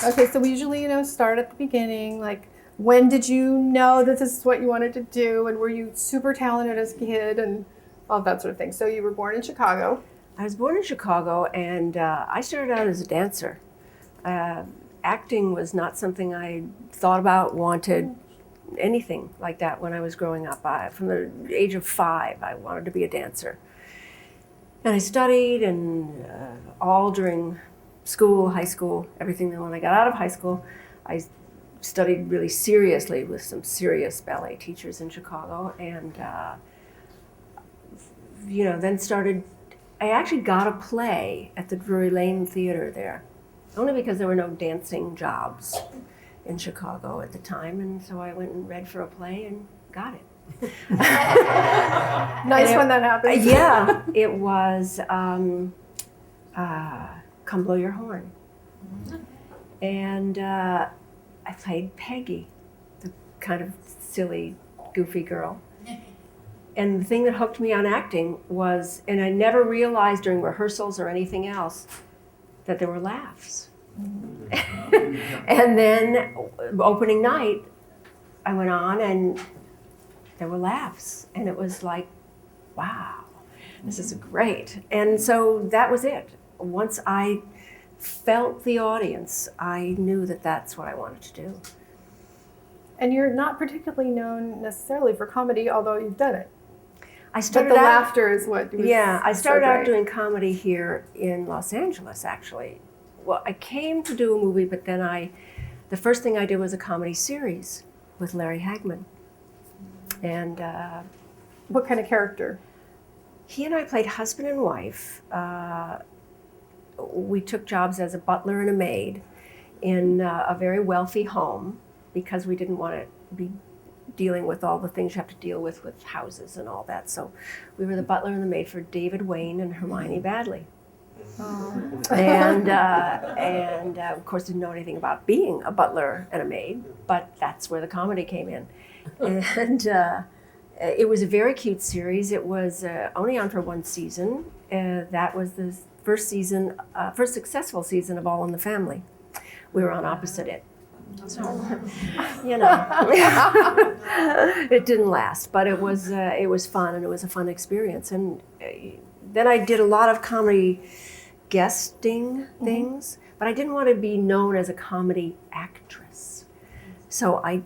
Okay, so we usually, start at the beginning. Like, when did you know that this is what you wanted to do? And were you super talented as a kid and all that sort of thing? So you were born in Chicago. I was born in Chicago, and I started out as a dancer. Acting was not something I thought about, wanted, anything like that when I was growing up. From the age of 5, I wanted to be a dancer. And I studied, and all during school, high school, everything. And when I got out of high school, I studied really seriously with some serious ballet teachers in Chicago, and then I actually got a play at the Drury Lane Theater there, only because there were no dancing jobs in Chicago at the time, and so I went and read for a play and got it. Nice when that happens. Yeah, it was Come Blow Your Horn. And I played Peggy, the kind of silly, goofy girl. And the thing that hooked me on acting was, and I never realized during rehearsals or anything else, that there were laughs. And then opening night, I went on and there were laughs. And it was like, wow, this is great. And so that was it. Once I felt the audience, I knew that that's what I wanted to do. And you're not particularly known necessarily for comedy, although you've done it. But the laughter is what was I started so out great. doing comedy here in Los Angeles, actually. Well, I came to do a movie, but then the first thing I did was a comedy series with Larry Hagman. And what kind of character? He and I played husband and wife. We took jobs as a butler and a maid in a very wealthy home because we didn't want to be dealing with all the things you have to deal with houses and all that. So we were the butler and the maid for David Wayne and Hermione Badley. Oh. And of course didn't know anything about being a butler and a maid, but that's where the comedy came in. And it was a very cute series. It was only on for one season. That was the first successful season of All in the Family. We were on opposite it. So, it didn't last, but it was fun, and it was a fun experience. And then I did a lot of comedy guesting things, but I didn't want to be known as a comedy actress. So I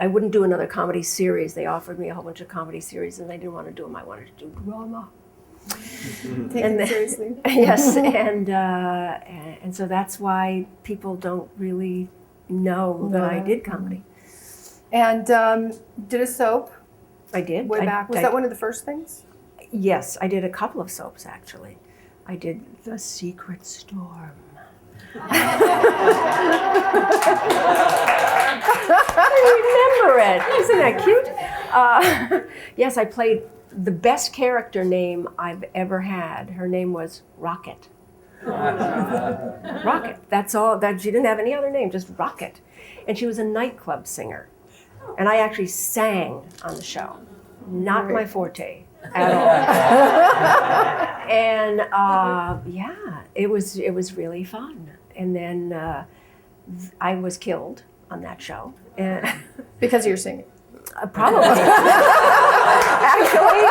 wouldn't do another comedy series. They offered me a whole bunch of comedy series, and I didn't want to do them. I wanted to do drama. Take it seriously. Yes, and so that's why people don't really know that I did comedy. And did a soap. I did. Way back. Was that one of the first things? Yes, I did a couple of soaps, actually. I did The Secret Storm. I remember it. Isn't that cute? Yes, I played the best character name I've ever had. Her name was Rocket. Rocket. That's all. That she didn't have any other name, just Rocket. And she was a nightclub singer. And I actually sang on the show. Not my forte at all. And it was really fun. And then I was killed on that show. Because of your singing? Probably. Actually,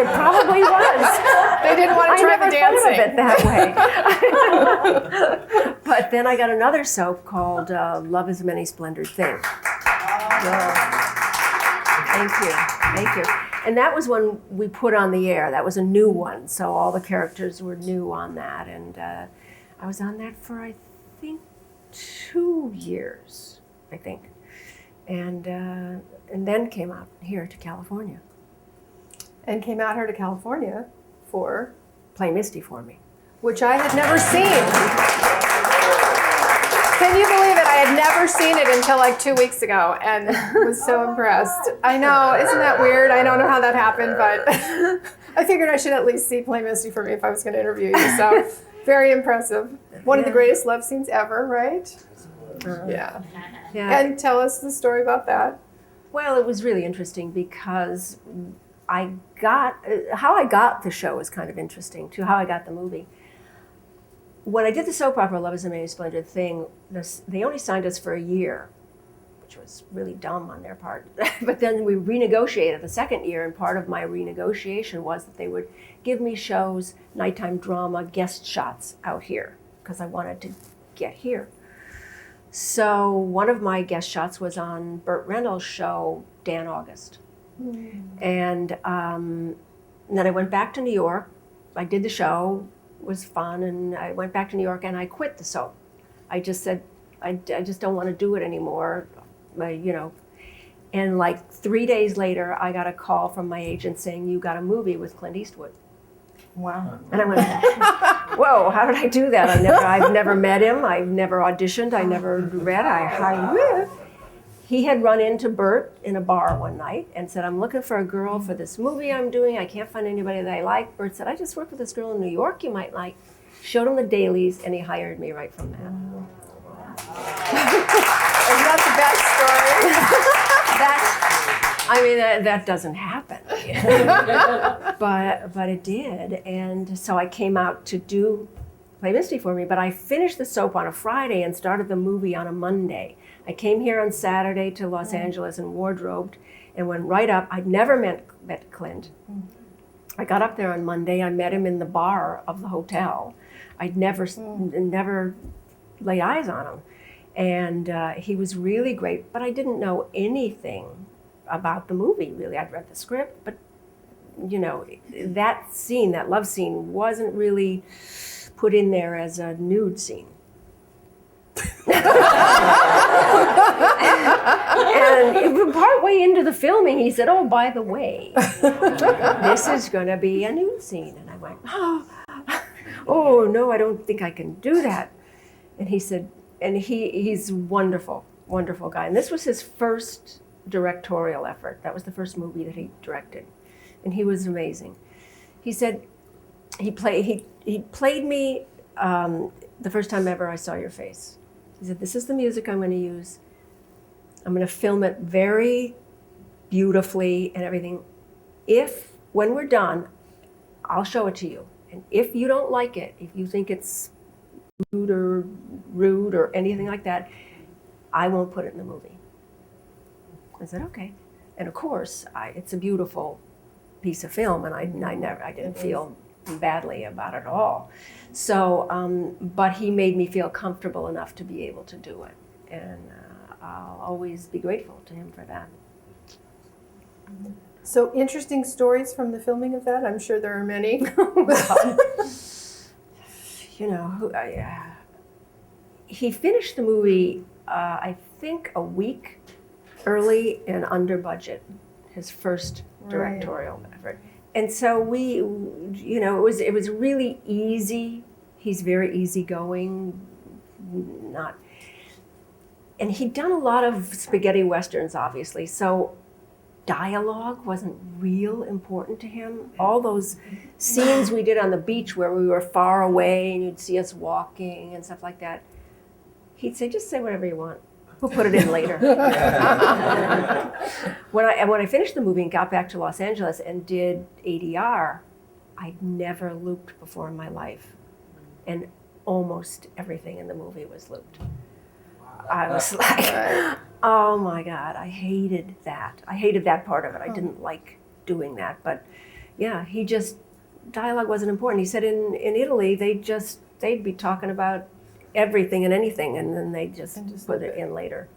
it probably was. They didn't want to try the dancing. I never thought of it that way. But then I got another soap called Love is a Many Splendored Thing. Thank you. And that was one we put on the air. That was a new one, so all the characters were new on that. And I was on that for, I think, 2 years, I think. And then came out here to California. And came out here to California for? Play Misty for me. Which I had never seen. Can you believe it? I had never seen it until like 2 weeks ago and was so impressed. I know, isn't that weird? I don't know how that happened, but I figured I should at least see Play Misty for me if I was going to interview you. So very impressive. One of the greatest love scenes ever, right? Yeah. And tell us the story about that. Well, it was really interesting because how I got the show was kind of interesting too, how I got the movie. when I did the soap opera Love is a Many Splendid Thing, they only signed us for a year, which was really dumb on their part. But then we renegotiated the second year, and part of my renegotiation was that they would give me shows, nighttime drama, guest shots out here, because I wanted to get here. So one of my guest shots was on Burt Reynolds' show, Dan August. And then I went back to New York. I did the show, it was fun, and I went back to New York and I quit the soap. I just said, I just don't want to do it anymore, you know. And like 3 days later, I got a call from my agent saying, you got a movie with Clint Eastwood. Wow. And I went, whoa, how did I do that? I've never met him. I've never auditioned. I never read. He had run into Bert in a bar one night and said, I'm looking for a girl for this movie I'm doing. I can't find anybody that I like. Bert said, I just worked with this girl in New York you might like. Showed him the dailies, and he hired me right from that. Isn't that the best story? That doesn't happen. but it did. And so I came out to do Play Misty for me, but I finished the soap on a Friday and started the movie on a Monday. I came here on Saturday to Los Angeles and wardrobed and went right up. I'd never met Clint. I got up there on Monday. I met him in the bar of the hotel. I'd never laid eyes on him. And he was really great, but I didn't know anything about the movie, really. I'd read the script, but, you know, that scene, that love scene, wasn't really put in there as a nude scene. And partway into the filming, he said, oh, by the way, this is going to be a nude scene. And I went, oh, no, I don't think I can do that. And he said, and he's wonderful, wonderful guy. And this was his first directorial effort. That was the first movie that he directed. And he was amazing. He said, he played me the first time ever I saw your face. He said, this is the music I'm going to use. I'm going to film it very beautifully and everything. When we're done, I'll show it to you. And if you don't like it, if you think it's rude or anything like that, I won't put it in the movie. I said, okay. And of course, it's a beautiful piece of film, and I didn't feel badly about it at all. So, but he made me feel comfortable enough to be able to do it. And I'll always be grateful to him for that. So interesting stories from the filming of that. I'm sure there are many. You know, he finished the movie, I think, a week early and under budget, his first directorial effort. And so we, you know, it was really easy. He's very easygoing, and he'd done a lot of spaghetti westerns, obviously. So dialogue wasn't real important to him. All those scenes we did on the beach where we were far away and you'd see us walking and stuff like that, he'd say, just say whatever you want. We'll put it in later. When I finished the movie and got back to Los Angeles and did ADR, I'd never looped before in my life. And almost everything in the movie was looped. I was like, oh my God, I hated that. I hated that part of it. I didn't like doing that. But yeah, dialogue wasn't important. He said in Italy, they'd be talking about everything and anything, and then they just put it in later.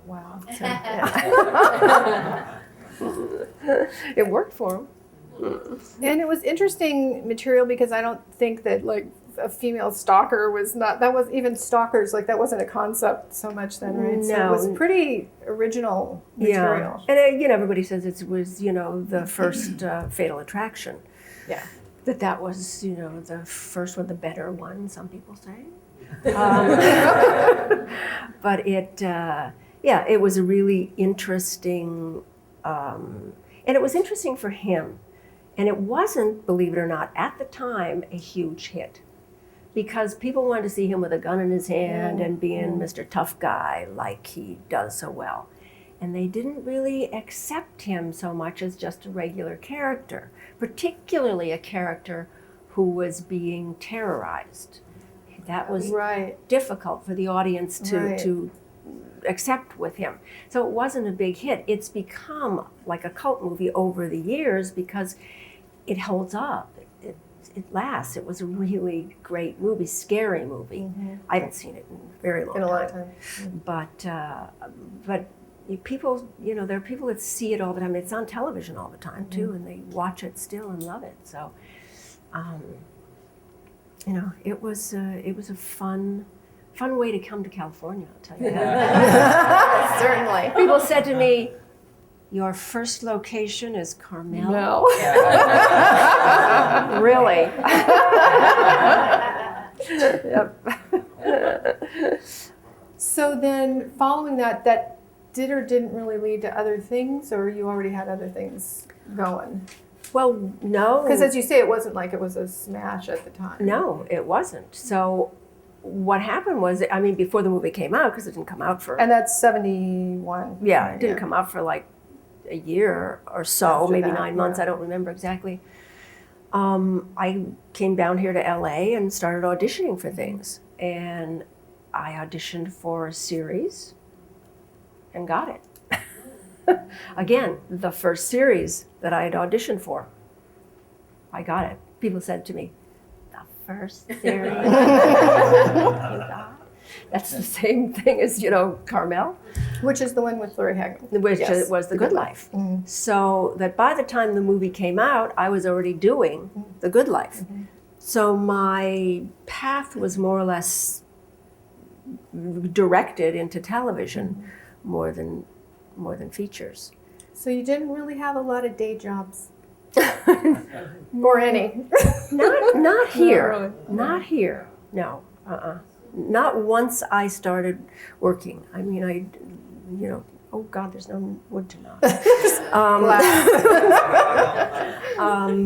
Wow. So, yeah. It worked for him. And it was interesting material because I don't think that like a female stalker even stalkers, like that wasn't a concept so much then, right? No. So it was pretty original material. Yeah. And everybody says it was, the first Fatal Attraction. Yeah. That was, the first one, the better one, some people say. But it was a really interesting, and it was interesting for him. And it wasn't, believe it or not, at the time, a huge hit. Because people wanted to see him with a gun in his hand and being Mr. Tough Guy like he does so well. And they didn't really accept him so much as just a regular character, particularly a character who was being terrorized. that was Right. difficult for the audience to accept with him. So it wasn't a big hit. It's become like a cult movie over the years because it holds up. It lasts. It was a really great movie, scary movie. I haven't seen it in a very long time. But people, there are people that see it all the time. It's on television all the time too, and they watch it still and love it. So, it was a fun way to come to California, I'll tell you that. Certainly. People said to me, "Your first location is Carmel?" No. Really? Yep. So then, following that did or didn't really lead to other things, or you already had other things going? Well, no. Because as you say, it wasn't like it was a smash at the time. No, it wasn't. So what happened was, before the movie came out, because it didn't come out for... And that's 71. Yeah, it didn't come out for like a year or so, After maybe that, 9 months, I don't remember exactly. I came down here to LA and started auditioning for things. And I auditioned for a series and got it. Again, the first series that I had auditioned for, I got it. People said to me, "The first series you got?" That's the same thing as, Carmel. Which is the one with Lori Hagen. Which was The Good Life. So that by the time the movie came out, I was already doing The Good Life. So my path was more or less directed into television more than features. So you didn't really have a lot of day jobs? Or any? Not here. Not really. Not here. No. Not once I started working. Oh God, there's no wood to knock.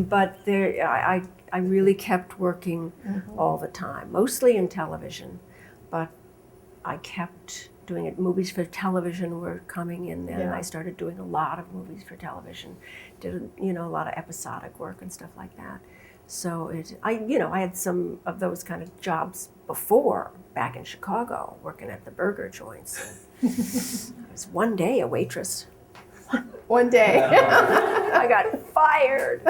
But I really kept working all the time, mostly in television. But I kept doing it. Movies for television were coming in then. I started doing a lot of movies for television. Did a lot of episodic work and stuff like that. So I had some of those kind of jobs before, back in Chicago, working at the burger joints. I was one day a waitress. One day. I got fired.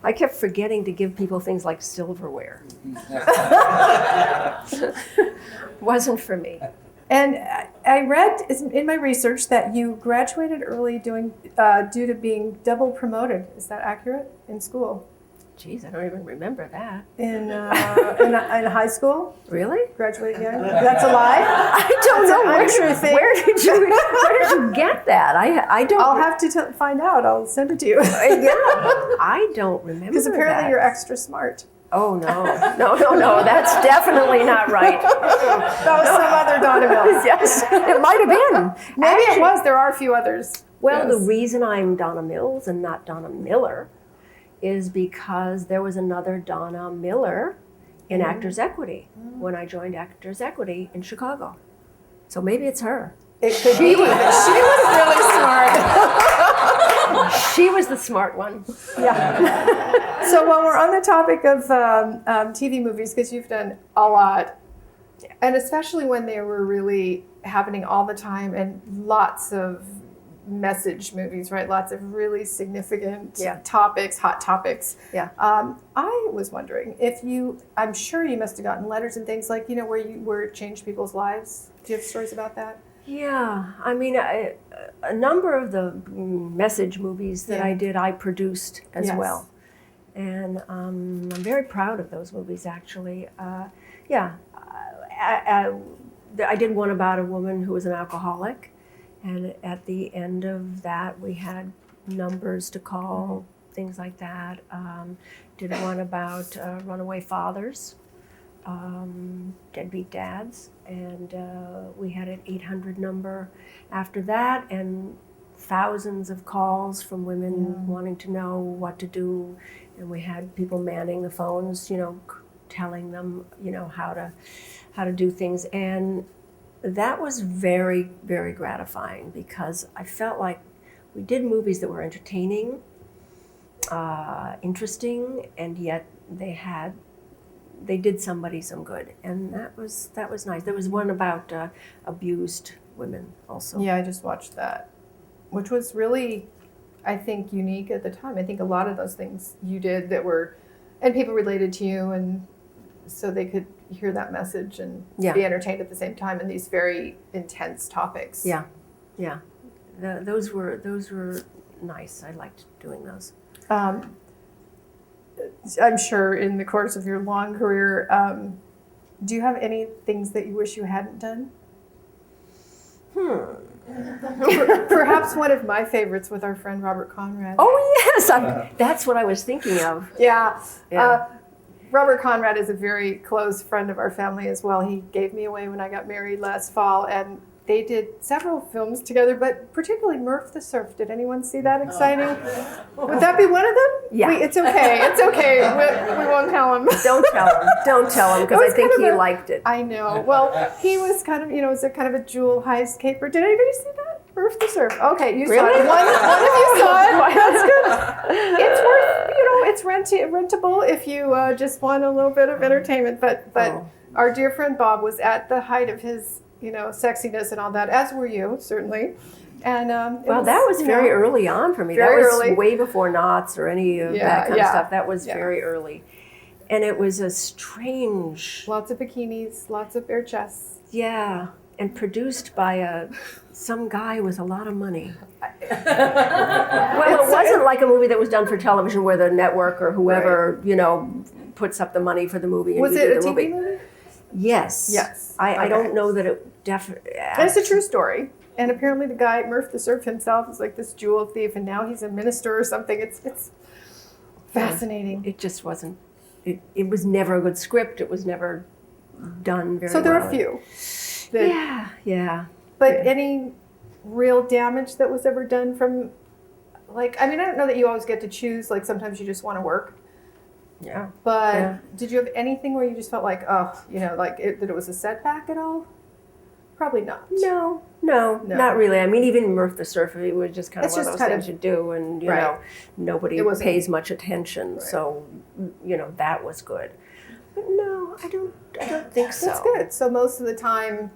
I kept forgetting to give people things like silverware. Wasn't for me. And I read in my research that you graduated early due to being double promoted. Is that accurate? In school? Jeez, I don't even remember that. In high school? Really? Graduated young? That's a lie? I don't know. Untrue thing. Where did you get that? I don't. I'll have to find out. I'll send it to you. Yeah, I don't remember. Because apparently that. you're extra smart. Oh no. That's definitely not right. That was some other Donna Mills. Yes, it might have been. Maybe it was. There are a few others. Well, the reason I'm Donna Mills and not Donna Miller is because there was another Donna Miller in Actors Equity when I joined Actors Equity in Chicago. So maybe it's her. It could be. She was really smart. She was the smart one. Yeah. So while we're on the topic of TV movies, because you've done a lot, and especially when they were really happening all the time, and lots of message movies, right? Lots of really significant topics, hot topics. Yeah. I was wondering if I'm sure you must have gotten letters and things like, where it changed people's lives. Do you have stories about that? Yeah, a number of the message movies that I did, I produced as well. And I'm very proud of those movies, actually. I did one about a woman who was an alcoholic. And at the end of that, we had numbers to call, things like that. Did one about runaway fathers, deadbeat dads, and we had an 800 number after that, and thousands of calls from women wanting to know what to do, and we had people manning the phones, telling them, how to do things, and that was very, very gratifying because I felt like we did movies that were entertaining, interesting, and yet they had they did somebody some good, and that was nice. There was one about abused women also. Yeah, I just watched that, which was really, I think, unique at the time. I think a lot of those things you did that were, and people related to you, and so they could hear that message and be entertained at the same time in these very intense topics. Yeah, yeah. Those were nice. I liked doing those. I'm sure in the course of your long career, do you have any things that you wish you hadn't done? Perhaps one of my favorites with our friend Robert Conrad. Oh yes, that's what I was thinking of. Yeah. Robert Conrad is a very close friend of our family as well. He gave me away when I got married last fall, and they did several films together, but particularly Murph the Surf. Did anyone see that exciting? Would that be one of them? Yeah. It's okay. It's okay. We won't tell him. Don't tell him, because I think he liked it. I know. Well, he was kind of, it was a kind of a jewel heist caper. Did anybody see that? Murph the Surf. Okay, you saw it. One of you saw it. That's good. It's worth, it's rentable if you just want a little bit of entertainment. But our dear friend Bob was at the height of his, sexiness and all that, as were you, certainly. And that was very early on for me. That was way before Knots or any of that kind of stuff. That was very early. And it was a strange... Lots of bikinis, lots of bare chests. Yeah, and produced by some guy with a lot of money. Well, it wasn't like a movie that was done for television where the network or whoever, puts up the money for the movie. And was it a TV movie? Yes. Yes. I don't know that it definitely... It's a true story. And apparently the guy, Murph the Surf himself, is like this jewel thief, and now he's a minister or something. It's fascinating. It just wasn't... It was never a good script. It was never done very well. So there are a few. But any real damage that was ever done from, I don't know that you always get to choose. Sometimes you just want to work. Yeah. But did you have anything where you just felt like, that it was a setback at all? Probably not. No, not really. I mean, even Murph the Surf, it was just kind of one of those things you do, and nobody pays much attention. Right. So, that was good. But no, I don't think so. That's good. So most of the time,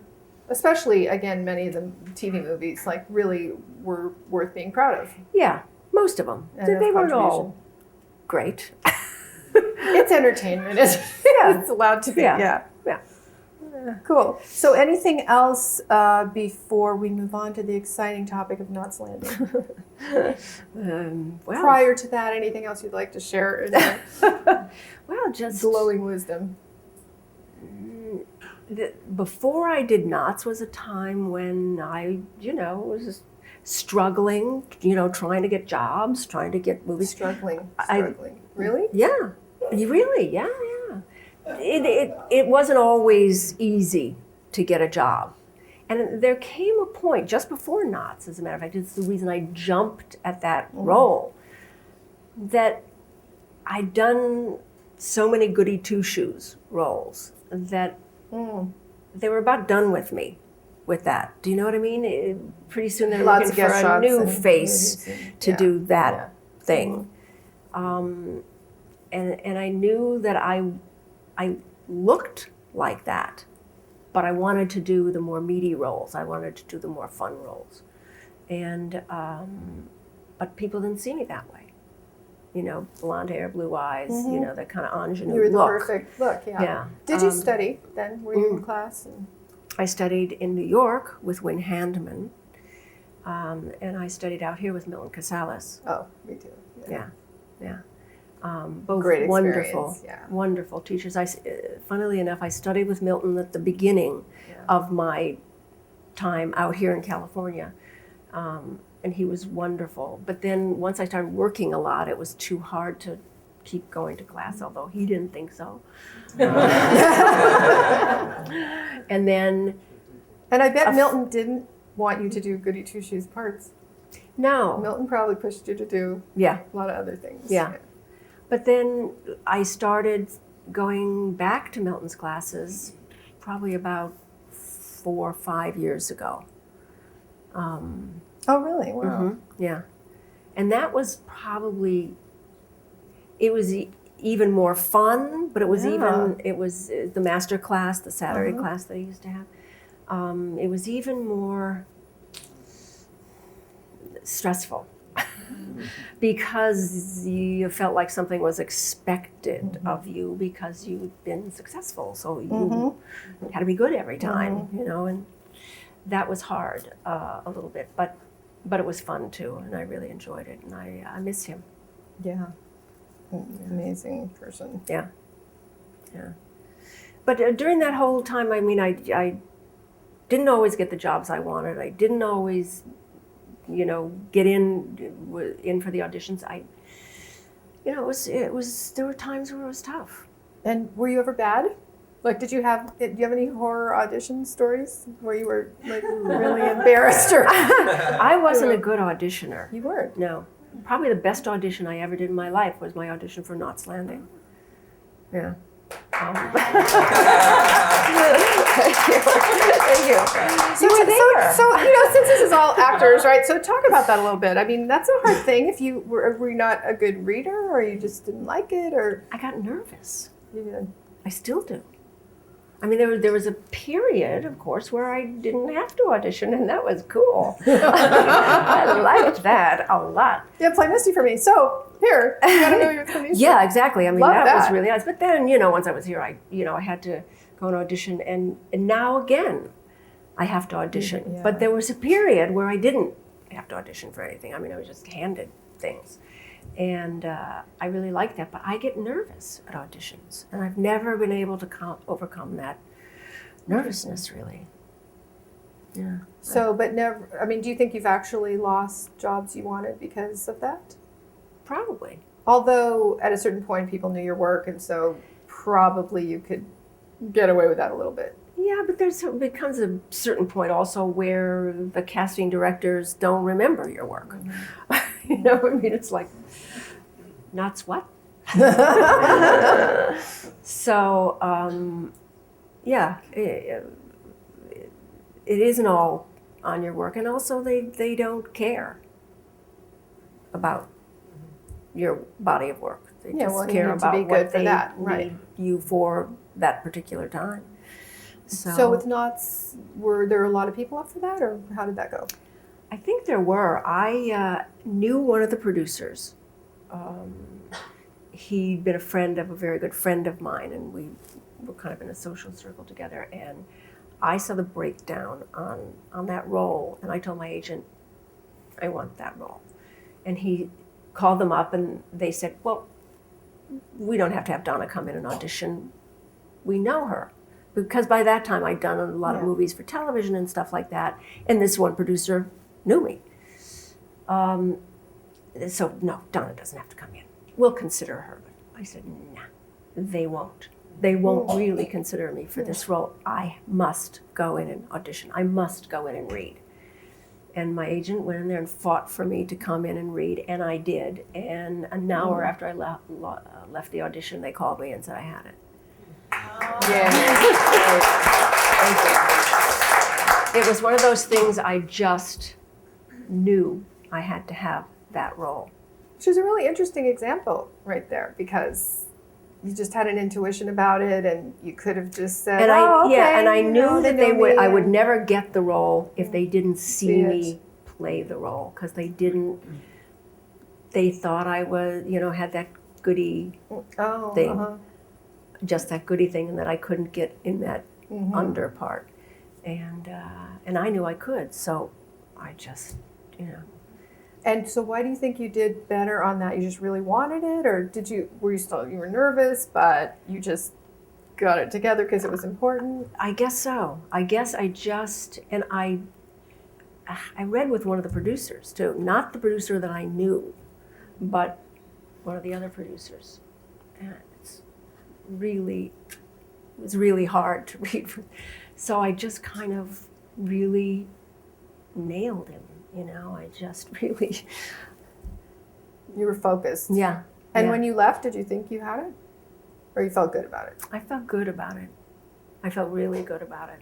especially again, many of the TV movies really were worth being proud of. Yeah, most of them. They weren't all great. It's entertainment. It's allowed to be. Yeah. Cool. So anything else before we move on to the exciting topic of Knots Landing? Prior to that, anything else you'd like to share? Just glowing wisdom. Before I did Knots was a time when I, was struggling, trying to get jobs, trying to get movies. Struggling. Really? Yeah. Really, yeah. It wasn't always easy to get a job. And there came a point, just before Knots, as a matter of fact, it's the reason I jumped at that role, that I'd done so many goody two-shoes roles that they were about done with me with that. Do you know what I mean? Pretty soon they're looking for a new face to do that thing. And I knew that I looked like that, but I wanted to do the more meaty roles. I wanted to do the more fun roles. And, but people didn't see me that way. Blonde hair, blue eyes, that kind of ingenue look. You were the perfect look, yeah. Did you study then? Were you in class? I studied in New York with Wynn Handman, and I studied out here with Milton Casales. Oh, me too. Yeah. Both great wonderful teachers. Funnily enough, I studied with Milton at the beginning of my time out here in California, and he was wonderful. But then once I started working a lot, it was too hard to keep going to class, although he didn't think so. And I bet Milton didn't want you to do goody two-shoes parts. No. Milton probably pushed you to do a lot of other things. Yeah. But then I started going back to Milton's classes probably about 4 or 5 years ago. Oh, really? Wow. Yeah. And that was probably, it was even more fun, but it was Yeah. it was the master class, the Saturday class that I used to have. It was even more stressful because you felt like something was expected of you because you'd been successful. So you had to be good every time, you know, and that was hard a little bit, but it was fun too, and I really enjoyed it, and I miss him. Yeah. Amazing person. Yeah. But during that whole time, I mean, I didn't always get the jobs I wanted. I didn't always, you know, get in for the auditions. You know, it was. There were times where it was tough. And were you ever bad? Like, do you have any horror audition stories where you were like really embarrassed? Or I wasn't a good auditioner. You weren't. No. Probably the best audition I ever did in my life was my audition for Knots Landing. Yeah. Thank you. So, you know, since this is all actors, right? So talk about that a little bit. I mean, that's a hard thing. If you were you not a good reader, or you just didn't like it, or I got nervous. you did. I still do. I mean, there was a period, of course, where I didn't have to audition, and that was cool. I liked that a lot. Yeah, play Misty for me. So here, you gotta know your Misty. Yeah, exactly. I mean, Love that was that. really nice. But then, you know, once I was here, I had to go and audition, and now again, I have to audition. Yeah. But there was a period where I didn't have to audition for anything. I mean, I was just handed things. And I really like that, but I get nervous at auditions, and I've never been able to overcome that nervousness, really. Yeah. So, but never. I mean, do you think you've actually lost jobs you wanted because of that? Probably. Although at a certain point, people knew your work, and so probably you could get away with that a little bit. Yeah, but becomes a certain point also where the casting directors don't remember your work. You know, I mean, it's like, Knots what? So, yeah, it isn't all on your work, and also they don't care about your body of work. They just well, you care need to about be what good for they that, right. need you for that particular time. So with Knots, were there a lot of people up for that, or how did that go? I think there were. I knew one of the producers. He'd been a very good friend of mine, and we were kind of in a social circle together. And I saw the breakdown on that role, and I told my agent, I want that role. And he called them up, and they said, well, we don't have to have Donna come in and audition. We know her. Because by that time I'd done a lot of movies for television and stuff like that, and this one producer knew me. So no, Donna doesn't have to come in. We'll consider her. But I said, nah, they won't. They won't really consider me for this role. I must go in and audition. I must go in and read. And my agent went in there and fought for me to come in and read, and I did. And an hour after I left the audition, they called me and said I had it. Yeah. It was one of those things I just knew I had to have that role. Which is a really interesting example right there, because you just had an intuition about it, and you could have just said, And I you knew know, that they know me, I would and- never get the role if they didn't See see it. me play the role, because they thought I was, had that goody thing. Just that goody thing, and that I couldn't get in that under part. And I knew I could, so I just, And so why do you think you did better on that? You just really wanted it, or you were nervous, but you just got it together because it was important? I guess so. I guess I just, and I read with one of the producers too, not the producer that I knew, but one of the other producers. And it was really hard to read. So I just kind of really nailed him, I just really. You were focused. Yeah. And yeah. when you left, did you think you had it? Or you felt good about it? I felt good about it. I felt really good about it.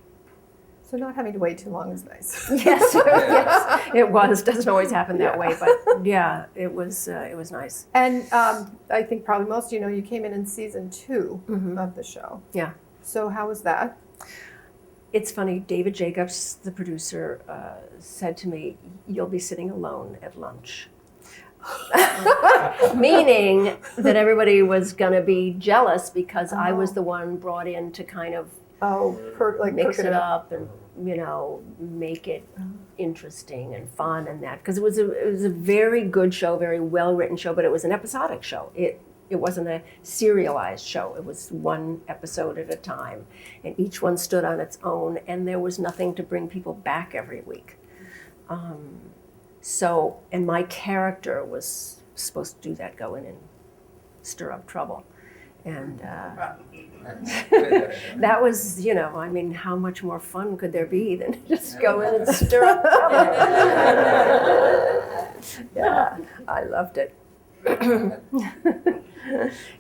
So not having to wait too long is nice. Yes, yes, it was. Doesn't always happen that way, but yeah, it was nice. And I think probably most of you know you came in season 2 of the show. Yeah. So how was that? It's funny, David Jacobs, the producer, said to me, "You'll be sitting alone at lunch." Meaning that everybody was going to be jealous because I was the one brought in to kind of mix it up and, you know, make it interesting and fun and that. Because it was a very good show, very well-written show, but it was an episodic show. It wasn't a serialized show. It was one episode at a time. And each one stood on its own, and there was nothing to bring people back every week. And my character was supposed to do that, go in and stir up trouble. And that was, you know, I mean, how much more fun could there be than just go in and stir up trouble? Yeah, I loved it.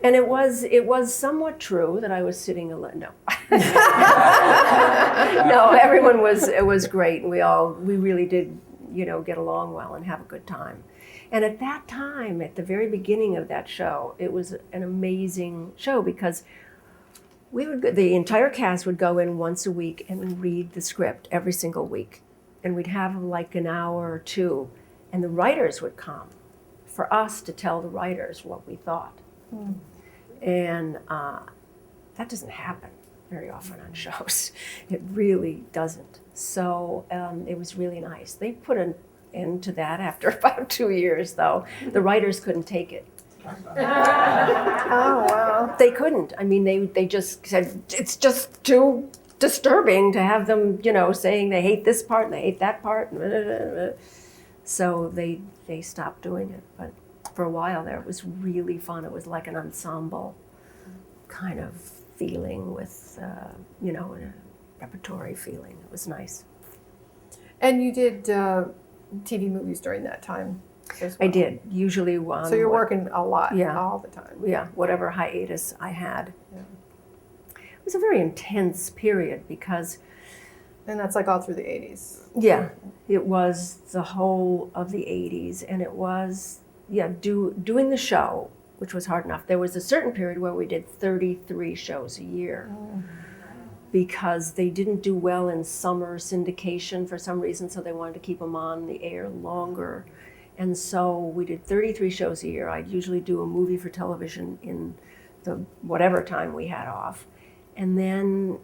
And it was somewhat true that I was sitting alone. No, no, it was great, and we really did, you know, get along well and have a good time. And at that time, at the very beginning of that show, it was an amazing show because the entire cast would go in once a week and read the script every single week, and we'd have like an hour or two, and the writers would come for us to tell the writers what we thought. And that doesn't happen very often on shows. It really doesn't. So it was really nice. They put an end to that after about 2 years, though. The writers couldn't take it. Oh, wow. They couldn't. I mean, they just said, it's just too disturbing to have them, you know, saying they hate this part and they hate that part. So they stopped doing it. But for a while there, it was really fun. It was like an ensemble kind of feeling with, you know, a repertory feeling. It was nice. And you did TV movies during that time as well? I did, usually one. So you're working a lot, yeah, all the time. Yeah, whatever hiatus I had. Yeah. It was a very intense period because... And that's like all through the 80s. Yeah, it was the whole of the 80s, and it was, doing the show, which was hard enough. There was a certain period where we did 33 shows a year because they didn't do well in summer syndication for some reason, so they wanted to keep them on the air longer. And so we did 33 shows a year. I'd usually do a movie for television in the whatever time we had off. And then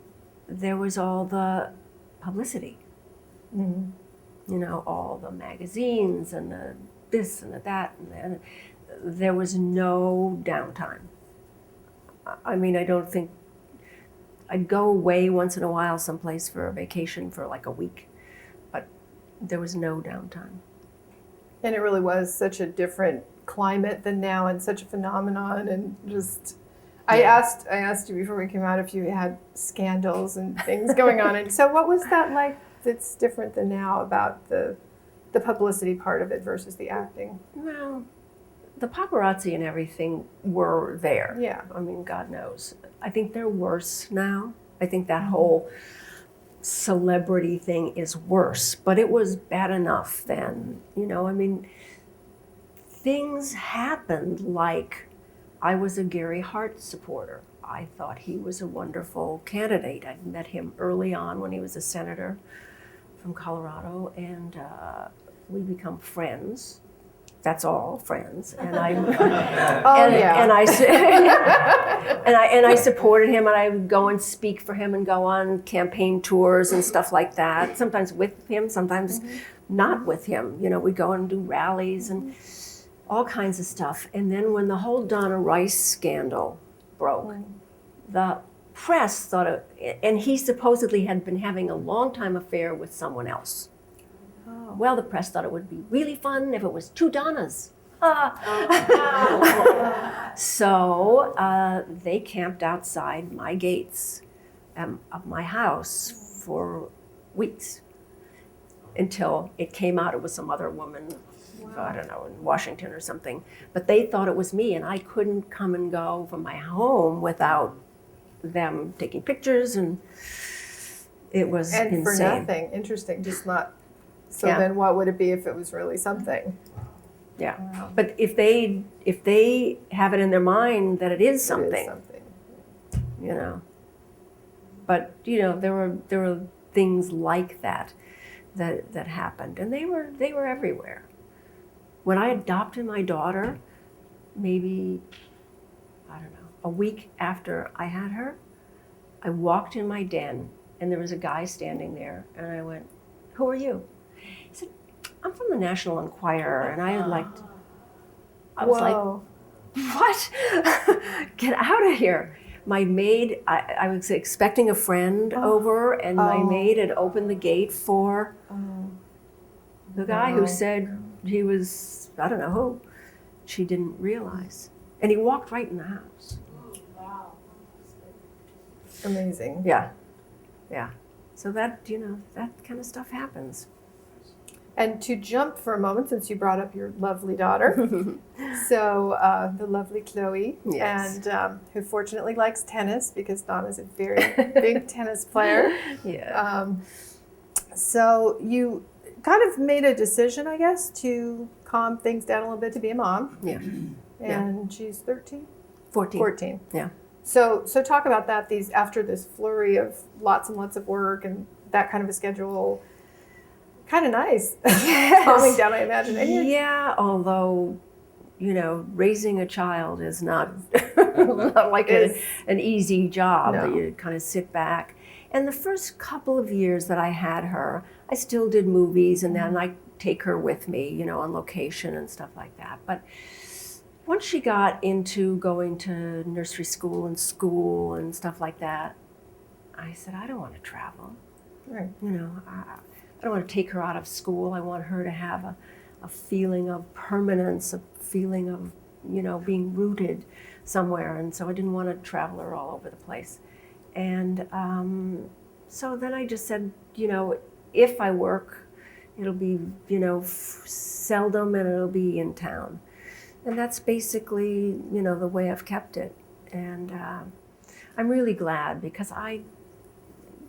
there was all the publicity. You know, all the magazines and the this and the that, and there was no downtime. I mean, I don't think I'd go away once in a while someplace for a vacation for like a week, but there was no downtime. And it really was such a different climate than now, and such a phenomenon, and just... I asked you before we came out if you had scandals and things going on, and so what was that like that's different than now about the publicity part of it versus the acting? Well, the paparazzi and everything were there. Yeah. I mean, God knows. I think they're worse now. I think that whole celebrity thing is worse, but it was bad enough then. You know, I mean, things happened like I was a Gary Hart supporter. I thought he was a wonderful candidate. I'd met him early on when he was a senator from Colorado, and we become friends. That's all, friends. And I I supported him, and I would go and speak for him and go on campaign tours and stuff like that. Sometimes with him, sometimes not with him. You know, we'd go and do rallies and all kinds of stuff. And then when the whole Donna Rice scandal broke, the press thought and he supposedly had been having a long-time affair with someone else. Oh. Well, the press thought it would be really fun if it was two Donnas. So they camped outside my gates of my house for weeks until it came out it was some other woman, I don't know, in Washington or something. But they thought it was me, and I couldn't come and go from my home without them taking pictures. And It was And insane. for nothing. Interesting. Just not. So Yeah. then what would it be if it was really something? Yeah. Wow. But if they have it in their mind that it is something, It is something. you know. But there were things like that happened, and they were everywhere. When I adopted my daughter, maybe, I don't know, a week after I had her, I walked in my den and there was a guy standing there, and I went, "Who are you?" He said, "I'm from the National Enquirer," and I was Whoa. like, "What? Get out of here." My maid, I was expecting a friend over, and my maid had opened the gate for the guy who said he was, I don't know who. She didn't realize. And he walked right in the house. Amazing. Yeah. So that, that kind of stuff happens. And to jump for a moment, since you brought up your lovely daughter, so the lovely Chloe, Yes. and who fortunately likes tennis because Donna's a very big tennis player. Yeah. So you kind of made a decision, I guess, to calm things down a little bit to be a mom. Yeah. And she's 13? 14. 14. Yeah. So talk about that. After this flurry of lots and lots of work and that kind of a schedule. Kind of nice. Yes. Calming down, I imagine. And Yeah, although, raising a child is not, not like an easy job. No. That you kind of sit back. And the first couple of years that I had her, I still did movies, and then I take her with me, on location and stuff like that. But once she got into going to nursery school and stuff like that, I said, I don't want to travel. Right. I don't want to take her out of school. I want her to have a feeling of permanence, a feeling of, being rooted somewhere. And so I didn't want to travel her all over the place. And so then I just said, if I work, it'll be, seldom, and it'll be in town. And that's basically, the way I've kept it. And I'm really glad because I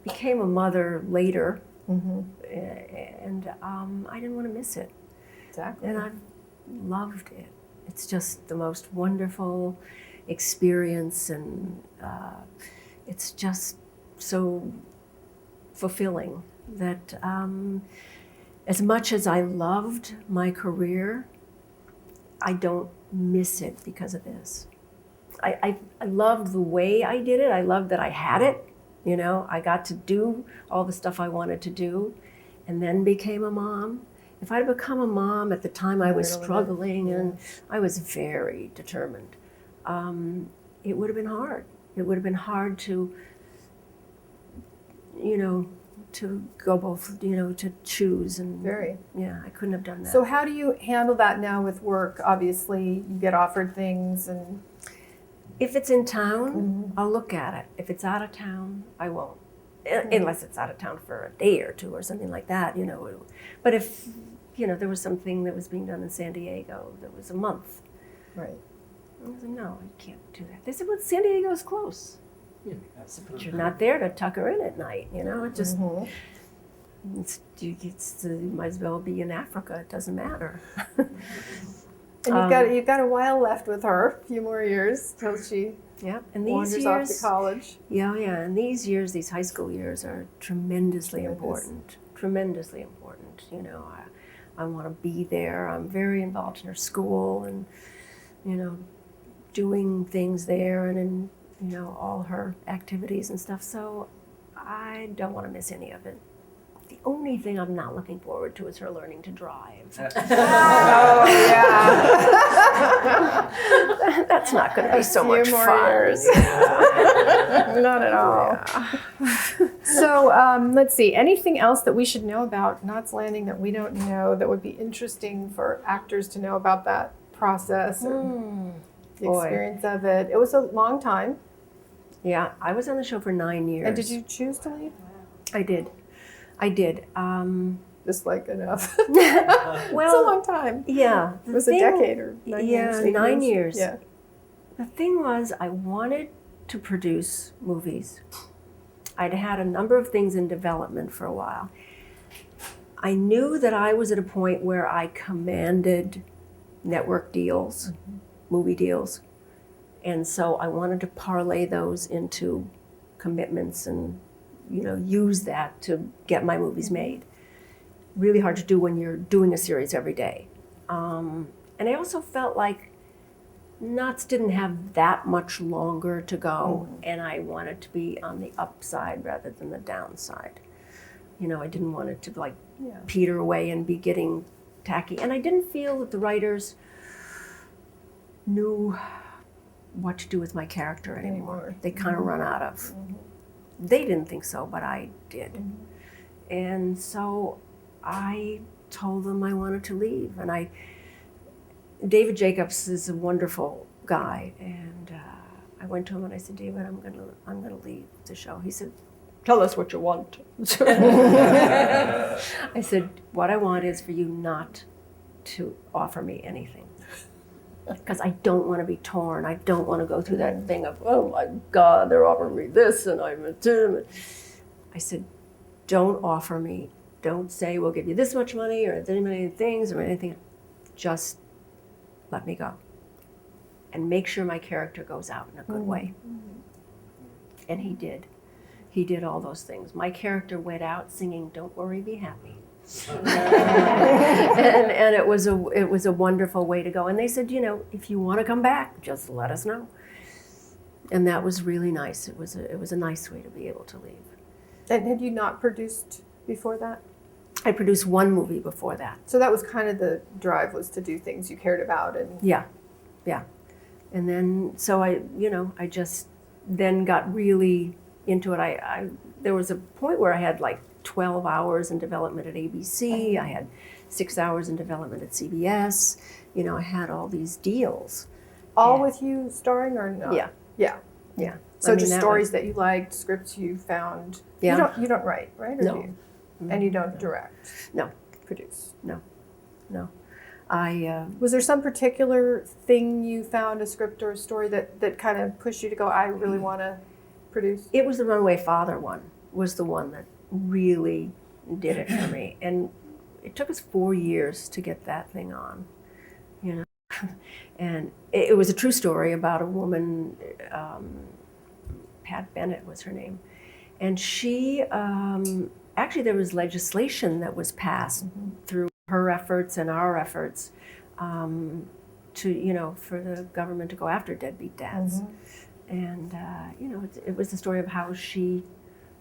became a mother later. Mm-hmm. And I didn't want to miss it. Exactly. And I've loved it. It's just the most wonderful experience, and it's just so fulfilling that as much as I loved my career, I don't miss it because of this. I loved the way I did it. I loved that I had it. I got to do all the stuff I wanted to do, and then became a mom. If I'd become a mom at the time I was struggling and I was very determined, it would have been hard. It would have been hard to, to go both, to choose. And Very. Yeah, I couldn't have done that. So how do you handle that now with work? Obviously, you get offered things and... If it's in town, I'll look at it. If it's out of town, I won't. Unless it's out of town for a day or two or something like that, But if, there was something that was being done in San Diego that was a month. Right. I was like, no, I can't do that. They said, well, San Diego's close. Yeah, but you're not there to tuck her in at night, It just, you might as well be in Africa. It doesn't matter. And you've got a while left with her, a few more years till she and these wanders years, off to college. Yeah, and these years, these high school years are tremendously important. Tremendously important. I want to be there. I'm very involved in her school and, doing things there and in, all her activities and stuff. So I don't want to miss any of it. The only thing I'm not looking forward to is her learning to drive. Oh, yeah. That's not going to be so much more fun. years. Not at all. So let's see. Anything else that we should know about Knots Landing that we don't know that would be interesting for actors to know about that process or the experience of it? It was a long time. Yeah, I was on the show for 9 years. And did you choose to leave? I did. Just like enough. Well, it's a long time. Yeah. It was a decade or 9 years. 9 years. Yeah. The thing was, I wanted to produce movies. I'd had a number of things in development for a while. I knew that I was at a point where I commanded network deals, movie deals, and so I wanted to parlay those into commitments and, you know, use that to get my movies made. Really hard to do when you're doing a series every day. And I also felt like Knots didn't have that much longer to go, and I wanted to be on the upside rather than the downside. You know, I didn't want it to like peter away and be getting tacky. And I didn't feel that the writers knew what to do with my character anymore. They kind of run out of. They didn't think so, but I did. And so I told them I wanted to leave. And David Jacobs is a wonderful guy, and I went to him and I said, David, I'm gonna leave the show. He said, tell us what you want. I said, what I want is for you not to offer me anything. Because I don't want to be torn. I don't want to go through that thing of, oh my God, they're offering me this and I'm a Tim. I said, don't offer me. Don't say we'll give you this much money or this many things or anything. Just let me go. And make sure my character goes out in a good way. And he did. He did all those things. My character went out singing, "Don't worry, be happy." and it was a wonderful way to go. And they said, you know, if you want to come back, just let us know. And that was really nice. It was a nice way to be able to leave. And had you not produced before that? I produced one movie before that. So that was kind of the drive, was to do things you cared about. And yeah. And then, so I just then got really into it. There was a point where I had like 12 hours in development at ABC. I had 6 hours in development at CBS. You know, I had all these deals. All with you starring or no? Yeah. So just stories that you liked, scripts you found. Yeah. You don't write, right? Or No. do you? And you don't direct? No. Produce? No. Was there some particular thing you found, a script or a story that kind of pushed you to go, I really want to produce? It was the Runaway Father one, was the one that really did it for me. And it took us 4 years to get that thing on, you know. And it was a true story about a woman, Pat Bennett was her name. And she, actually there was legislation that was passed through her efforts and our efforts to, you know, for the government to go after deadbeat dads. And, you know, it was the story of how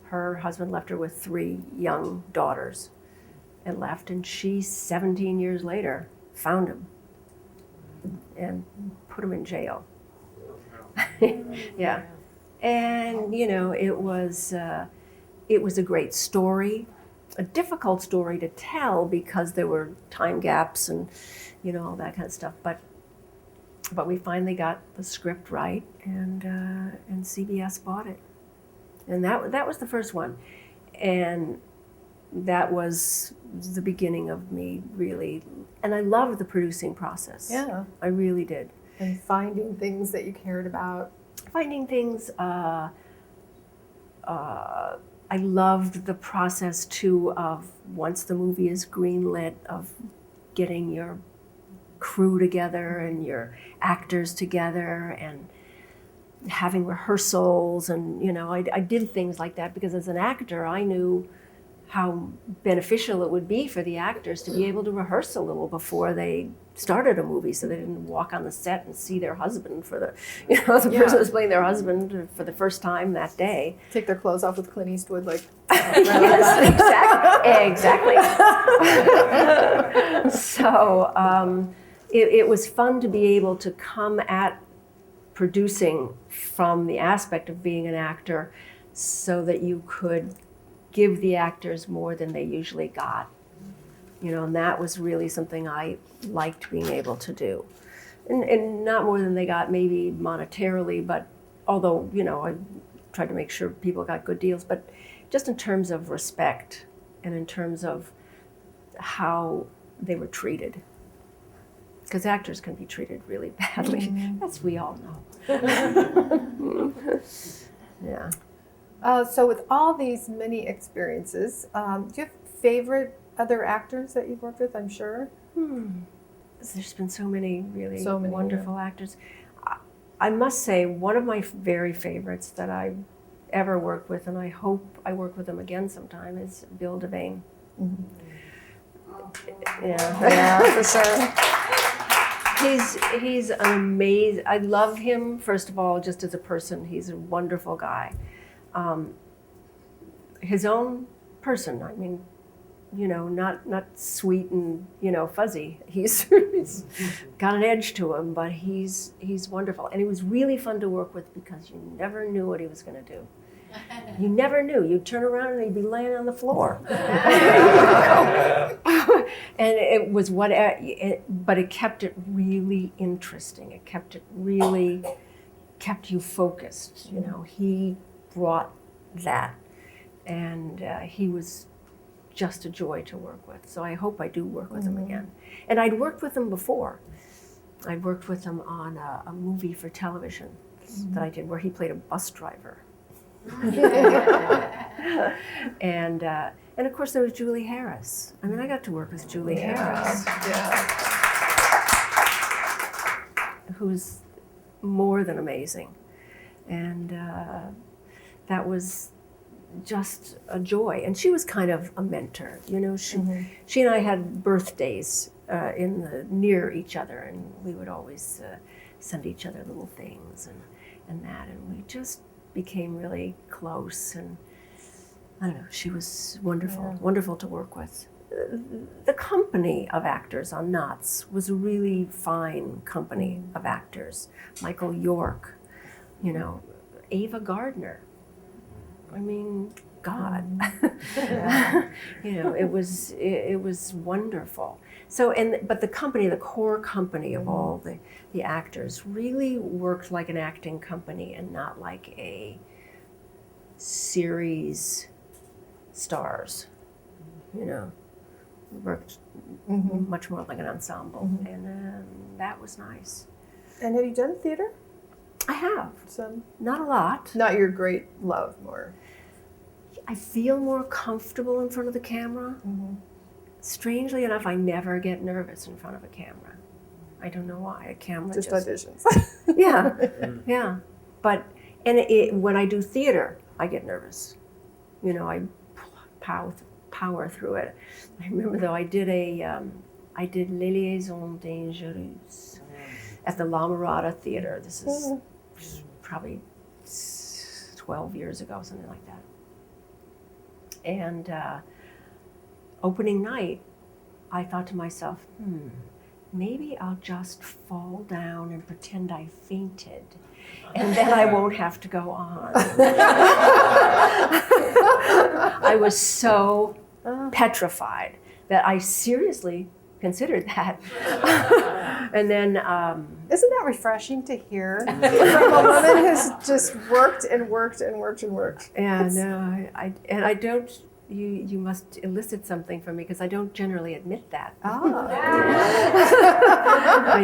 her husband left her with 3 young daughters and left, and she, 17 years later, found him and put him in jail. Yeah. And, you know, it was a great story, a difficult story to tell because there were time gaps and, you know, all that kind of stuff. But we finally got the script right, and CBS bought it. And that was the first one. And that was the beginning of me really, and I loved the producing process. Yeah. I really did. And finding things that you cared about. Finding things, I loved the process too of once the movie is greenlit, of getting your crew together and your actors together and having rehearsals. And, you know, I did things like that because as an actor, I knew how beneficial it would be for the actors to be able to rehearse a little before they started a movie, so they didn't walk on the set and see their husband for the person who's playing their husband for the first time that day. Take their clothes off with Clint Eastwood, like. Yes, exactly. So it was fun to be able to come at producing from the aspect of being an actor, so that you could give the actors more than they usually got. You know, and that was really something I liked being able to do. And not more than they got maybe monetarily, but although, you know, I tried to make sure people got good deals, but just in terms of respect and in terms of how they were treated. Because actors can be treated really badly, as we all know. Yeah. So with all these many experiences, do you have favorite other actors that you've worked with? I'm sure. There's been so many really So many, wonderful actors. I must say, one of my very favorites that I ever worked with, and I hope I work with him again sometime, is Bill Devane. Yeah, for sure. He's an amazing. I love him, first of all, just as a person. He's a wonderful guy. His own person. I mean, not sweet and fuzzy. He's got an edge to him, but he's wonderful. And he was really fun to work with because you never knew what he was going to do. You never knew. You'd turn around and he'd be laying on the floor. And it was but it kept it really interesting. It kept you focused. He brought that, and he was just a joy to work with. So I hope I do work with him again. And I'd worked with him before. I'd worked with him on a movie for television that I did where he played a bus driver. And of course there was Julie Harris. I mean, I got to work with Julie Harris, who's more than amazing. And that was just a joy. And she was kind of a mentor. She and I had birthdays near each other, and we would always send each other little things and we just became really close. And I don't know, she was wonderful to work with. The company of actors on Knots was a really fine company of actors. Michael York, Ava Gardner. I mean, God. It was wonderful. So, but the company, the core company of all the actors, really worked like an acting company and not like a series stars. Worked much more like an ensemble, and that was nice. And have you done theater? I have. Some? Not a lot. Not your great love, more. I feel more comfortable in front of the camera. Strangely enough, I never get nervous in front of a camera. I don't know why. A camera just auditions. Yeah. But when I do theater, I get nervous. I power through it. I remember though I did Les Liaisons Dangereuses at the La Mirada Theater. This is probably 12 years ago, something like that. And opening night, I thought to myself, maybe I'll just fall down and pretend I fainted, and then I won't have to go on. I was so petrified that I seriously considered that. And then isn't that refreshing to hear from a woman who's just worked and worked and worked and worked? Yeah, no, I don't. You must elicit something from me because I don't generally admit that. I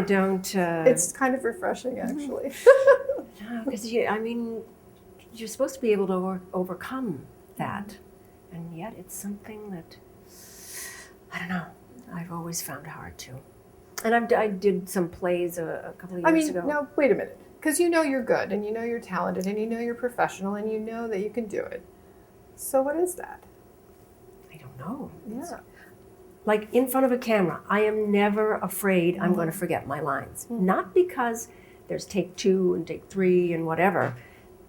don't. It's kind of refreshing, actually. Because you're supposed to be able to overcome that, and yet it's something that I don't know. I've always found hard to. And I did some plays a couple of years ago. No, wait a minute. Because you're good, and you're talented, and you're professional, and that you can do it. So what is that? I don't know. Yeah. Like in front of a camera, I am never afraid I'm going to forget my lines. Not because there's take 2 and take 3 and whatever,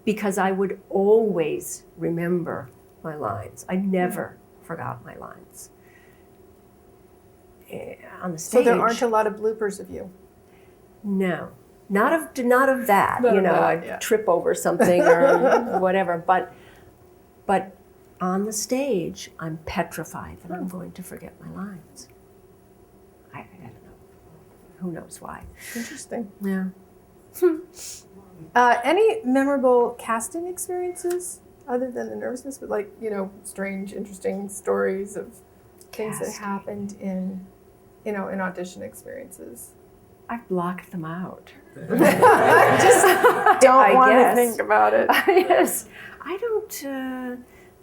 because I would always remember my lines. I never forgot my lines. On the stage. So there aren't a lot of bloopers of you? No, not of that. I trip over something or whatever. But on the stage, I'm petrified that I'm going to forget my lines. I don't know. Who knows why? Interesting. Yeah. Any memorable casting experiences other than the nervousness, but strange, interesting stories of things that happened in audition experiences? I've blocked them out. I just don't want to guess. think about it. Yes. I don't,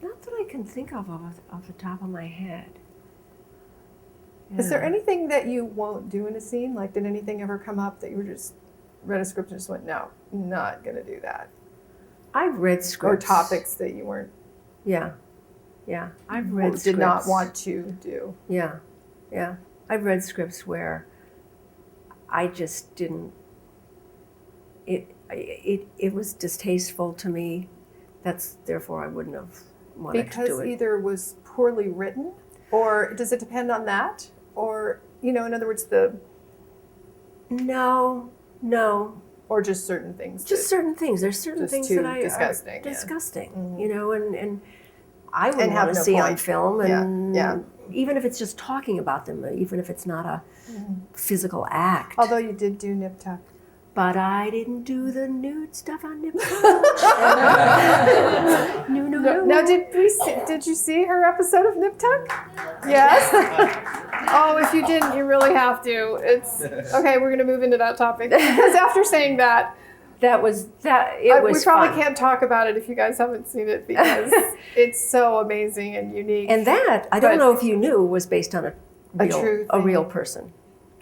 not that I can think of off the top of my head. Is there Yeah. anything that you won't do in a scene? Like, did anything ever come up that you were just read a script and just went, no, not going to do that? I've read Or scripts. topics that you weren't, Yeah. I've read did scripts. not want to do. Yeah. I've read scripts where I just didn't. It was distasteful to me. Therefore I wouldn't have wanted to Because do it. either was poorly written, or does it depend on that? Or, in other words, No. or just certain things. Just certain things. There's certain just things too that are disgusting, yeah. disgusting. Mhm. And I wouldn't have want to no see on point. film. And Yeah. even if it's just talking about them, even if it's not a physical act. Although you did do Nip Tuck. But I didn't do the nude stuff on Nip Tuck. No. Now, did you see her episode of Nip Tuck? Yes. Oh, if you didn't, you really have to. It's okay. We're gonna move into that topic because after saying that, It was we probably fun. can't talk about it if you guys haven't seen it because it's so amazing and unique. And that I don't But- know if you knew was based on a true real thing. person.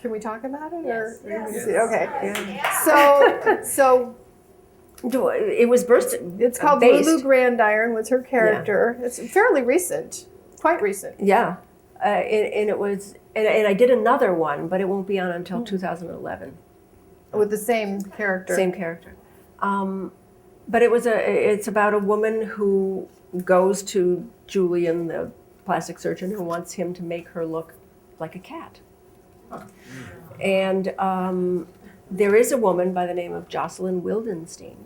Can we talk about it? Yes. Or Yes. Okay. Yeah. So It was it's called based. Lulu Grandiron was her character. It's fairly recent, quite recent. Yeah, and it was, and I did another one, but it won't be on until 2011. With the same character. Same character, but it's about a woman who goes to Julian, the plastic surgeon, who wants him to make her look like a cat. And there is a woman by the name of Jocelyn Wildenstein.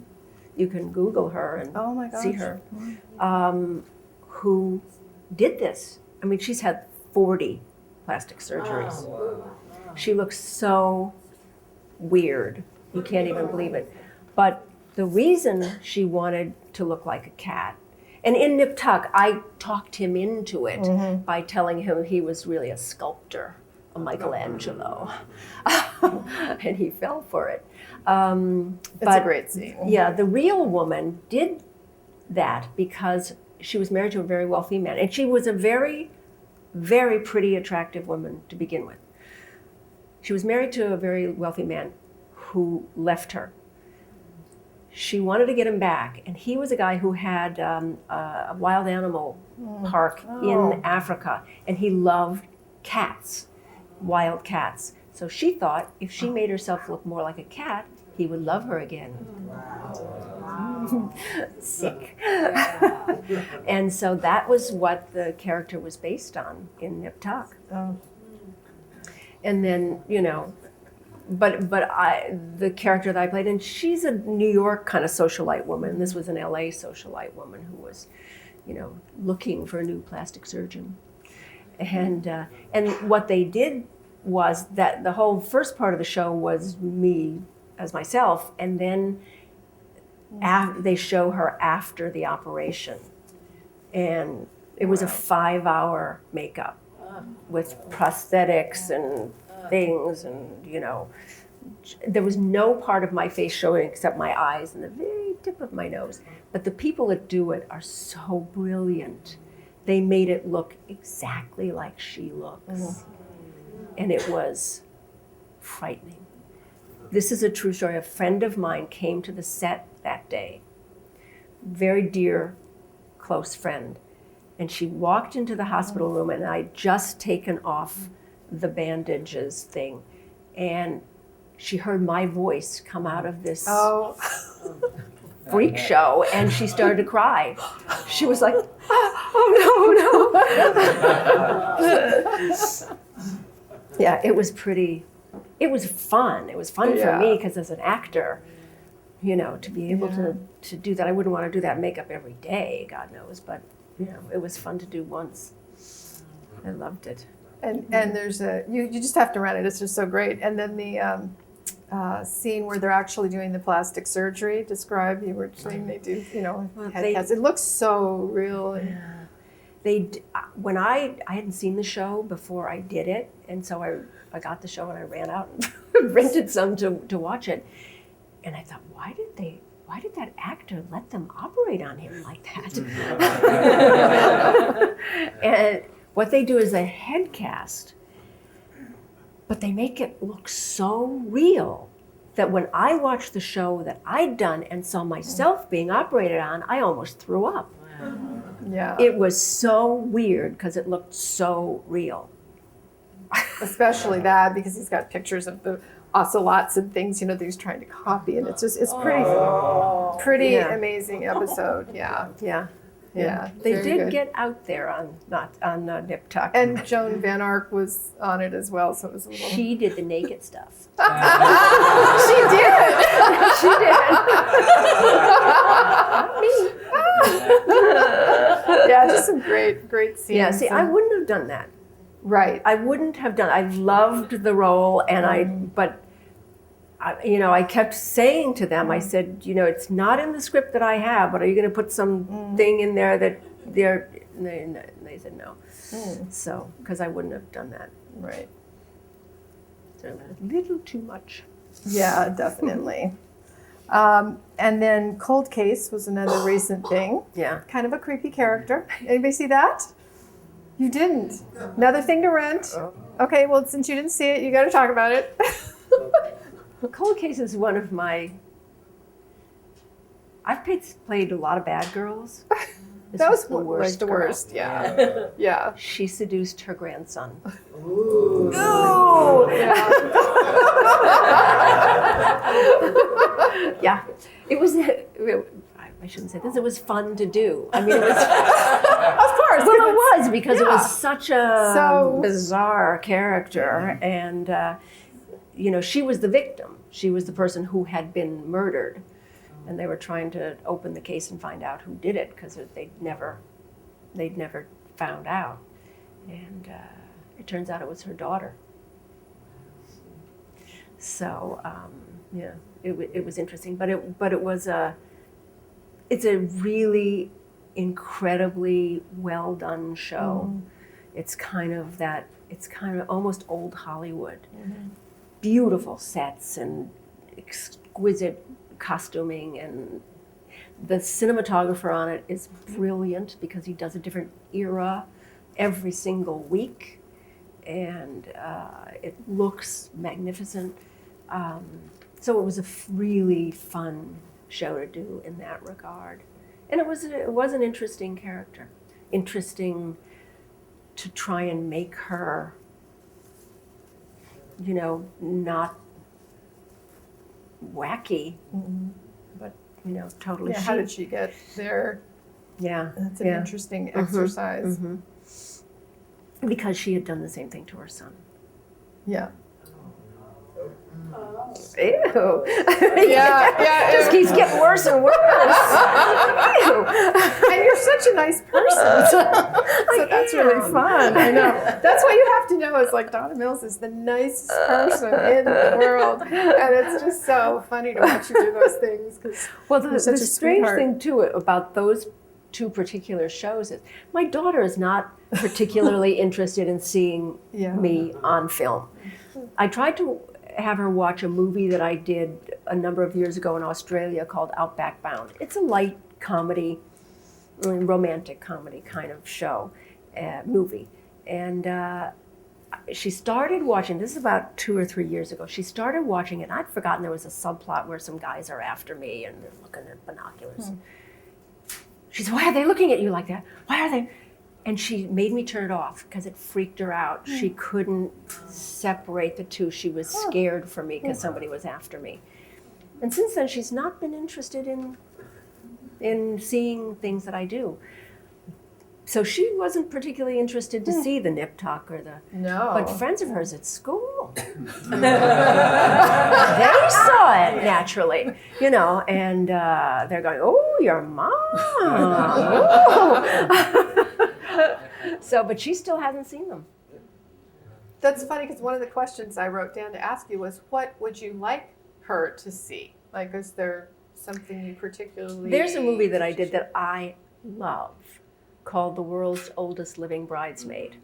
You can Google her and Oh my gosh. see her, who did this. I mean, she's had 40 plastic surgeries. She looks so weird. You can't even believe it. But the reason she wanted to look like a cat, and in Nip Tuck, I talked him into it by telling him he was really a sculptor, a Michelangelo, and he fell for it. It's a great scene. Yeah, the real woman did that because she was married to a very wealthy man, and she was a very, very pretty, attractive woman to begin with. She was married to a very wealthy man who left her. She wanted to get him back, and he was a guy who had a wild animal park in Africa, and he loved cats, wild cats. So she thought if she made herself look more like a cat, he would love her again. Sick. And so that was what the character was based on in Nip Tuck. Oh. And then, the character that I played, and she's a New York kind of socialite woman. This was an LA socialite woman who was, looking for a new plastic surgeon. And what they did was that the whole first part of the show was me as myself, and then they show her after the operation. And it was a 5-hour makeup with prosthetics and things, and there was no part of my face showing except my eyes and the very tip of my nose. But the people that do it are so brilliant. They made it look exactly like she looks. And it was frightening. This is a true story. A friend of mine came to the set that day, very dear, close friend. And she walked into the hospital room, and I'd just taken off the bandages thing. And she heard my voice come out of this freak show, and she started to cry. She was like, oh no. Yeah, it was fun. It was fun for me because as an actor, to be able to do that. I wouldn't want to do that makeup every day, God knows, but it was fun to do once. I loved it. And there's you just have to run it. It's just so great. And then the scene where they're actually doing the plastic surgery. You were saying they do, head cuts. It looks so real. And When I hadn't seen the show before I did it, and so I got the show and I ran out and rented some to watch it. And I thought, why did that actor let them operate on him like that? And what they do is a head cast, but they make it look so real that when I watched the show that I'd done and saw myself being operated on, I almost threw up. Yeah. It was so weird because it looked so real. Especially that, because he's got pictures of the ocelots and things, that he's trying to copy, and it's pretty amazing episode. Yeah. They Very did good. get out there on Nip Tuck. And Joan Van Ark was on it as well, so it was a little. She did the naked stuff. She did. She did. Yeah, just some great scenes. Yeah, see, I wouldn't have done that. Right. I wouldn't have done. I loved the role, and I kept saying to them, I said, it's not in the script that I have, but are you going to put something in there that they're? And they said no. So, because I wouldn't have done that. Right. So a little too much. Yeah, definitely. And then Cold Case was another recent thing. Yeah. Kind of a creepy character. Anybody see that? You didn't. Another thing to rent. Okay, well, since you didn't see it, you got to talk about it. Cold Case is one of my. I've played a lot of bad girls. This That was the worst. the girl. worst. Yeah. Yeah. She seduced her grandson. Ooh. Yeah. Yeah, it was. I shouldn't say this. It was fun to do. I mean, it was. Of course. Well, it was because it yeah. was such a bizarre character, and she was the victim. She was the person who had been murdered, and they were trying to open the case and find out who did it because they'd never found out, and it turns out it was her daughter. So it was interesting, but it was it's a really incredibly well done show. It's kind of almost old Hollywood. Beautiful sets and exquisite costuming, and the cinematographer on it is brilliant because he does a different era every single week, and it looks magnificent. So it was a really fun show to do in that regard, and it was an interesting character, interesting to try and make her, not wacky, but totally. Yeah, how did she get there? Yeah, That's an interesting exercise. Because she had done the same thing to her son. Yeah. Ew. Yeah. Just keeps getting worse and worse. Ew. And you're such a nice person. So that's really fun. I know. That's what you have to know is like Donna Mills is the nicest person in the world. And it's just so funny to watch you do those things. Well, the strange thing too about those two particular shows is my daughter is not particularly interested in seeing me on film. I tried to have her watch a movie that I did a number of years ago in Australia called Outback Bound. It's a light comedy, romantic comedy kind of show, movie. And she started watching, this is about 2 or 3 years ago, she started watching it, and I'd forgotten there was a subplot where some guys are after me and they're looking at binoculars. She said, why are they looking at you like that? Why are they? And she made me turn it off because it freaked her out. She couldn't separate the two. She was scared for me because somebody was after me. And since then, she's not been interested in seeing things that I do. So she wasn't particularly interested to see the Nip Tuck or the... No. But friends of hers at school, they saw it naturally, and they're going, oh, your mom. So, but she still hasn't seen them. That's funny because one of the questions I wrote down to ask you was, what would you like her to see? Like, is there something you particularly... There's a movie that I did that I love called The World's Oldest Living Bridesmaid,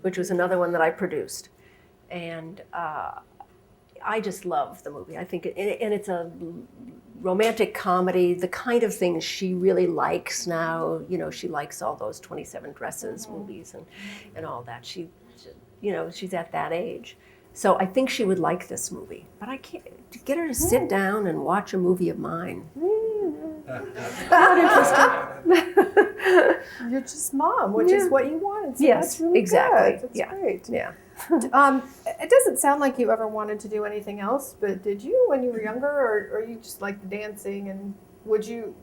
which was another one that I produced. And I just love the movie. I think, and it's a romantic comedy, the kind of things she really likes now. You know, she likes all those 27 Dresses movies and all that. You know, she's at that age. So I think she would like this movie. But I can't, to get her to sit down and watch a movie of mine. Not interested. You're just mom, which is what you wanted. So Yes, that's really exactly. Good. That's Yeah. great. Yeah. It doesn't sound like you ever wanted to do anything else, but did you when you were younger, or you just liked dancing? And would you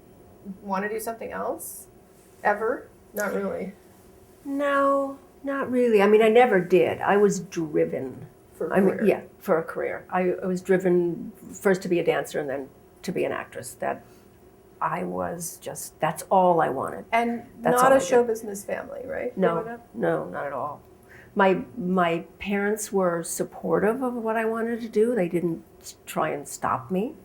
want to do something else ever? Not really. No, not really. I mean, I never did. I was driven. For a career. For a career. I was driven first to be a dancer and then to be an actress. That's all I wanted. And That's not all a I show did. business family, right? No, not at all. My parents were supportive of what I wanted to do. They didn't try and stop me,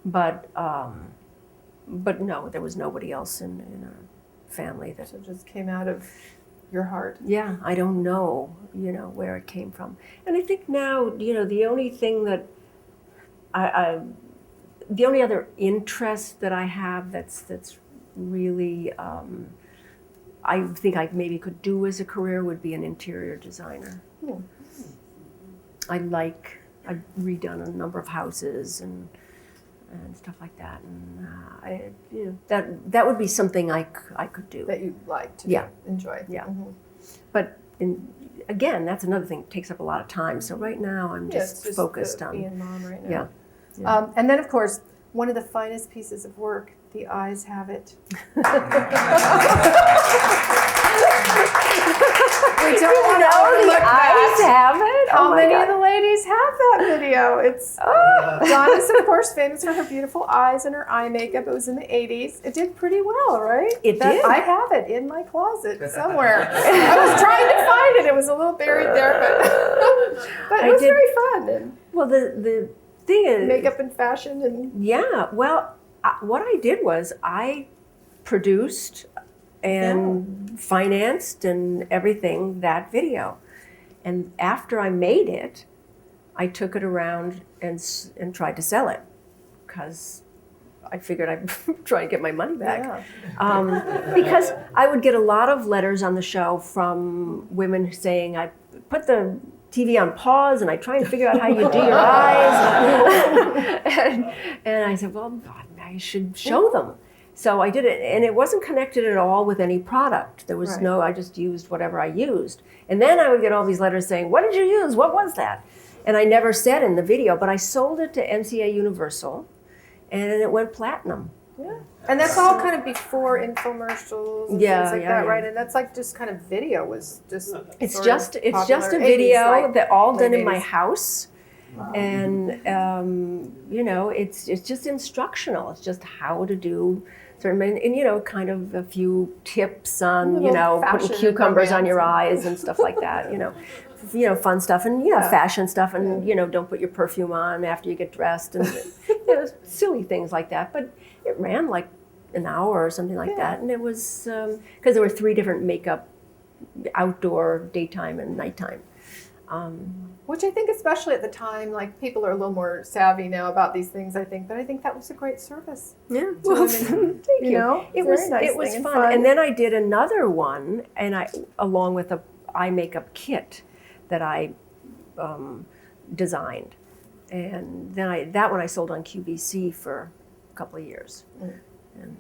but no, there was nobody else in our family that. So it just came out of your heart. Yeah, I don't know, where it came from. And I think now, the only thing that the only other interest that I have that's really, I think I maybe could do as a career would be an interior designer. I've redone a number of houses and stuff like that, and that would be something I could do. That you like to enjoy. Yeah. Mm-hmm. But again, that's another thing. It takes up a lot of time. So right now, I'm just focused on being mom right now. Yeah. And then, of course, one of the finest pieces of work, the eyes have it. We don't want to overlook eyes that. have it. How Oh my many God. of the ladies have that video? It's Donna's, of course, famous for her beautiful eyes and her eye makeup. It was in the 80s. It did pretty well, right? It did. I have it in my closet somewhere. I was trying to find it. It was a little buried there, but it was very fun. And Well, the thing is, makeup and fashion and what I did was I produced and financed and everything that video, and after I made it, I took it around and tried to sell it because I figured I'd try and get my money back. Because I would get a lot of letters on the show from women saying, I put the TV on pause and I try and figure out how you do your eyes. and I said, well, I should show them. So I did it, and it wasn't connected at all with any product. There was I just used whatever I used. And then I would get all these letters saying, what did you use? What was that? And I never said in the video, but I sold it to NCA Universal, and it went platinum. Yeah. And that's all kind of before infomercials and things like that, right? And that's like just kind of video was just It's just a video that all done in my house. And it's just instructional. It's just how to do certain, and kind of a few tips on putting cucumbers on your eyes and stuff like that. Fun stuff and fashion stuff, and don't put your perfume on after you get dressed, and silly things like that. But it ran like an hour or something like that, and it was because there were 3 different makeup: outdoor, daytime, and nighttime. Which I think, especially at the time, like people are a little more savvy now about these things. I think, but I think that was a great service. Yeah, well, thank you. It was fun. And then I did another one, and along with a eye makeup kit that I designed, and then that one I sold on QVC for a couple of years, and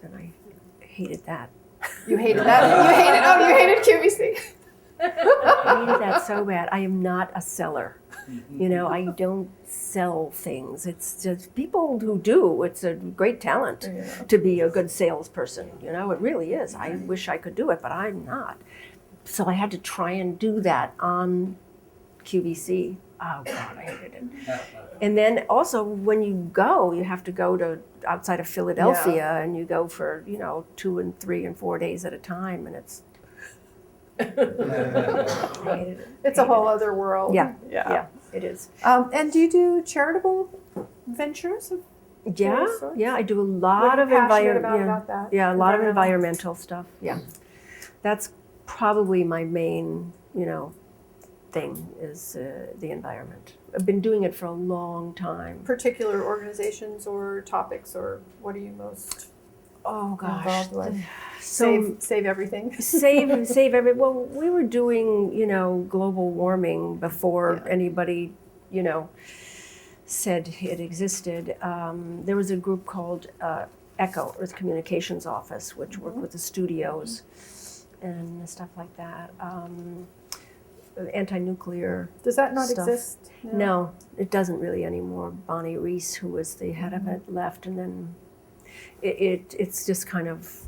then I hated that. You hated that? You hated QVC. I hated that so bad. I am not a seller. I don't sell things. It's just people who do. It's a great talent to be a good salesperson. It really is. I wish I could do it, but I'm not. So I had to try and do that on QVC. Oh God, I hated it. And then also when you have to go to outside of Philadelphia, and you go for 2 and 3 and 4 days at a time, and it's. It's a whole other world. Yeah, it is. And do you do charitable ventures? Yeah, I do a lot of environmental. Yeah, a lot of environmental stuff. Yeah, that's probably my main, thing is the environment. I've been doing it for a long time. Particular organizations or topics, or what are you most involved with? Save everything. save every. Well, we were doing, global warming before anybody, said it existed. There was a group called ECHO, Earth Communications Office, which worked with the studios and stuff like that. Anti-nuclear. Does that not stuff. exist? No, it doesn't really anymore. Bonnie Reese, who was the head of it, left, and then it's just kind of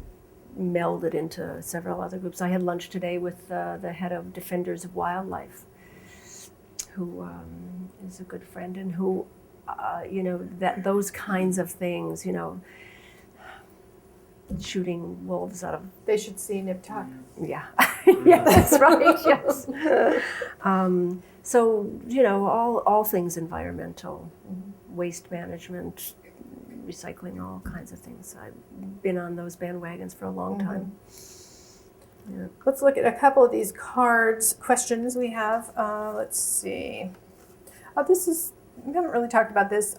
melded into several other groups. I had lunch today with the head of Defenders of Wildlife, who is a good friend, and who, that those kinds of things, shooting wolves out of. They should see Nip Tuck. Yeah, yeah, that's right. Yes. So all things environmental, waste management, recycling, all kinds of things. I've been on those bandwagons for a long time. Yeah. Let's look at a couple of these questions we have. Let's see. We haven't really talked about this.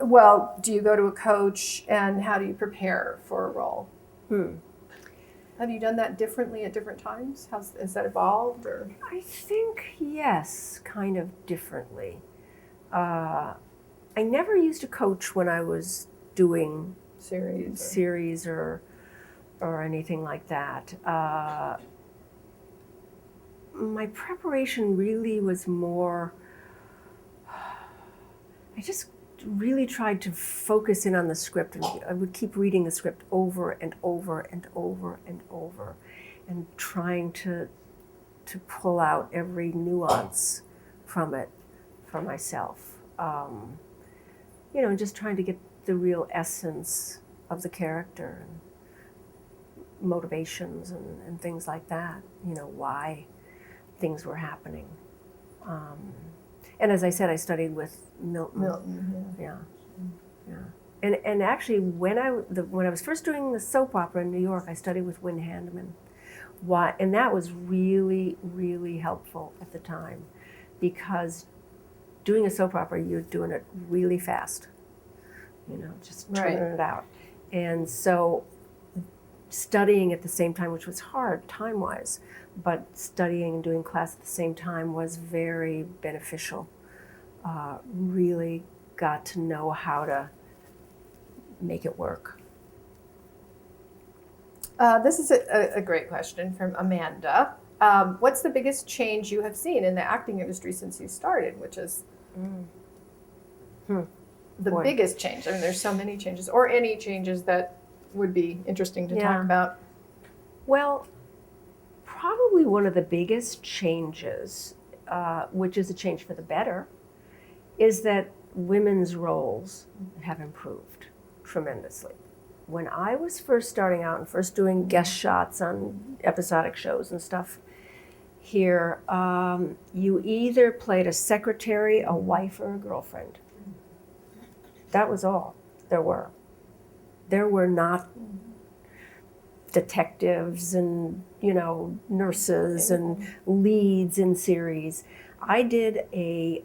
Well, do you go to a coach, and how do you prepare for a role? Have you done that differently at different times? Has that evolved? Or? I think, yes, kind of differently. I never used a coach when I was doing series or anything like that. My preparation really was more, I just really tried to focus in on the script, and I would keep reading the script over and over and over and over, and trying to pull out every nuance from it for myself. Just trying to get the real essence of the character and motivations and things like that, why things were happening. And as I said, I studied with Milton. Yeah. And actually, when I was first doing the soap opera in New York, I studied with Wynn Handeman. And that was really, really helpful at the time, because doing a soap opera, you're doing it really fast. Just turning it out. And so studying at the same time, which was hard time-wise, but studying and doing class at the same time was very beneficial. Really got to know how to make it work. This is a great question from Amanda. What's the biggest change you have seen in the acting industry since you started, which is the biggest change? I mean, there's so many changes, or any changes that would be interesting to talk about. Well, probably one of the biggest changes, which is a change for the better, is that women's roles have improved tremendously. When I was first starting out and first doing guest shots on episodic shows and stuff here, you either played a secretary, a wife, or a girlfriend. That was all there were. There were not detectives and, nurses and leads in series. I did a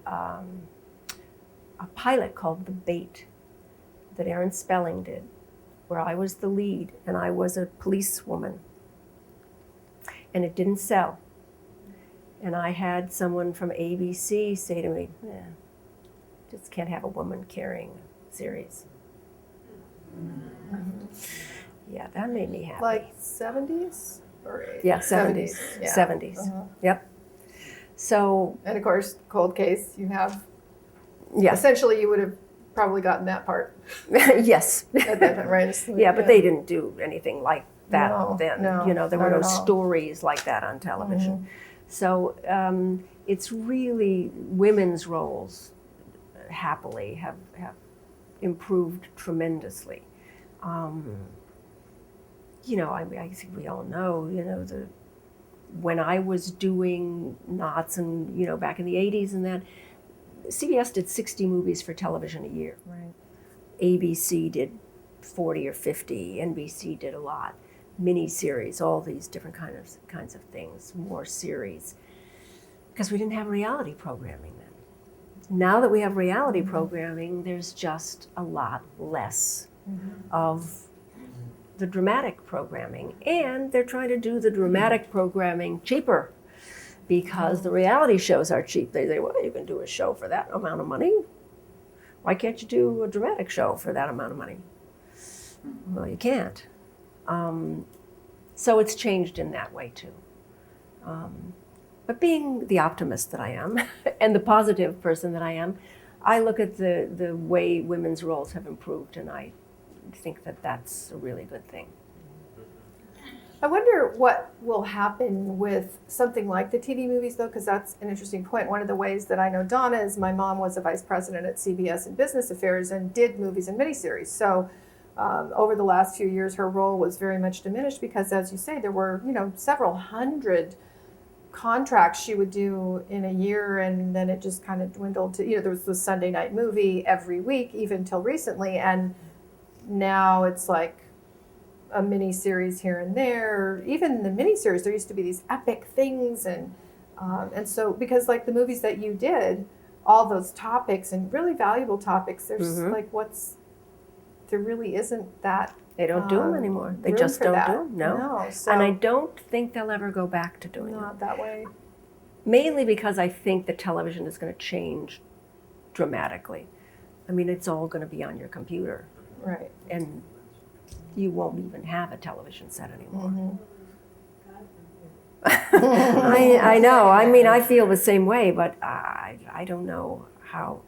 pilot called The Bait that Aaron Spelling did, where I was the lead and I was a policewoman. And it didn't sell. And I had someone from ABC say to me, just can't have a woman carrying a series. Yeah, that made me happy. Like 70s? Or 80s? Yeah, 70s. Yeah. 70s. Yep. So. And of course, Cold Case, you have. Yeah. Essentially, you would have probably gotten that part. Yes. At that time, right? Yeah, but they didn't do anything like that then. No, there were no stories like that on television. So it's really think roles happily have improved tremendously. I think we all know, when I was doing Knots and, back in the 80s and that, CBS did 60 movies for television a year. Right. ABC did 40 or 50, NBC did a lot. Mini-series, all these different kinds of things, more series. because we didn't have reality programming then. Now that we have reality programming, there's just a lot less of the dramatic programming. And they're trying to do the dramatic programming cheaper because the reality shows are cheap. They say, well, you can do a show for that amount of money. Why can't you do a dramatic show for that amount of money? Well, you can't. So it's changed in that way too. But being the optimist that I am and the positive person that I am, I look at the way women's roles have improved, and I think that that's a really good thing. I wonder what will happen with something like the TV movies, though, because that's an interesting point. One of the ways that I know Donna is my mom was a vice president at CBS in business affairs and did movies and miniseries. So over the last few years, her role was very much diminished because, as you say, there were several hundred contracts she would do in a year, and then it just kind of dwindled to there was the Sunday night movie every week, even till recently, and now it's like a mini series here and there. Even the mini series, there used to be these epic things, and so because like the movies that you did, all those topics and really valuable topics, there's there really isn't that. They don't do them anymore. They just don't do them. No. So and I don't think they'll ever go back to doing them. Not that way. Mainly because I think the television is going to change dramatically. I mean, it's all going to be on your computer. Right. And you won't even have a television set anymore. I know. I mean, I feel the same way, but I don't know how.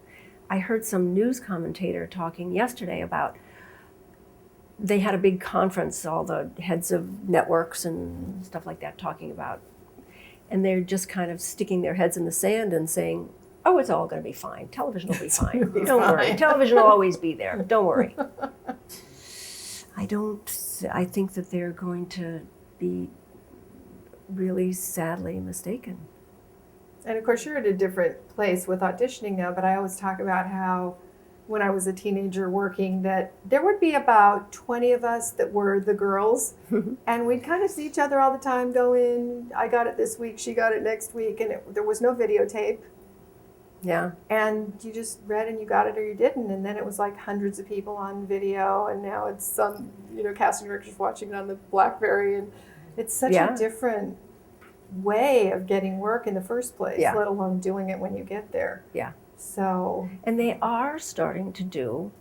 I heard some news commentator talking yesterday about they had a big conference, all the heads of networks and stuff like that talking about, and they're just kind of sticking their heads in the sand and saying, oh, it's all going to be fine. Television will be fine. Don't worry. Television will always be there. Don't worry. I think that they're going to be really sadly mistaken. And of course, you're at a different place with auditioning now, but I always talk about how when I was a teenager working, that there would be about 20 of us that were the girls, and we'd kind of see each other all the time, go in, I got it this week, she got it next week, and there was no videotape. Yeah. And you just read and you got it or you didn't, and then it was like hundreds of people on video, and now it's some, casting directors watching it on the BlackBerry, and it's such a different way of getting work in the first place, let alone doing it when you get there. Yeah. So. And they are starting to do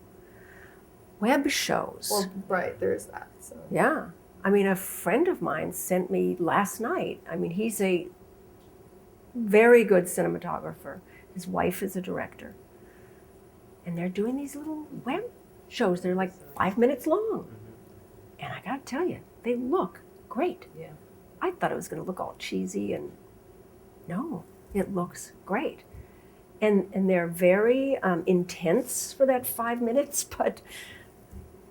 web shows. Well, right, there's that. So. Yeah. I mean, a friend of mine sent me last night. I mean, he's a very good cinematographer. His wife is a director. And they're doing these little web shows. They're like 5 minutes long. And I gotta tell you, they look great. Yeah. I thought it was gonna look all cheesy, and no, it looks great. And they're very intense for that 5 minutes, but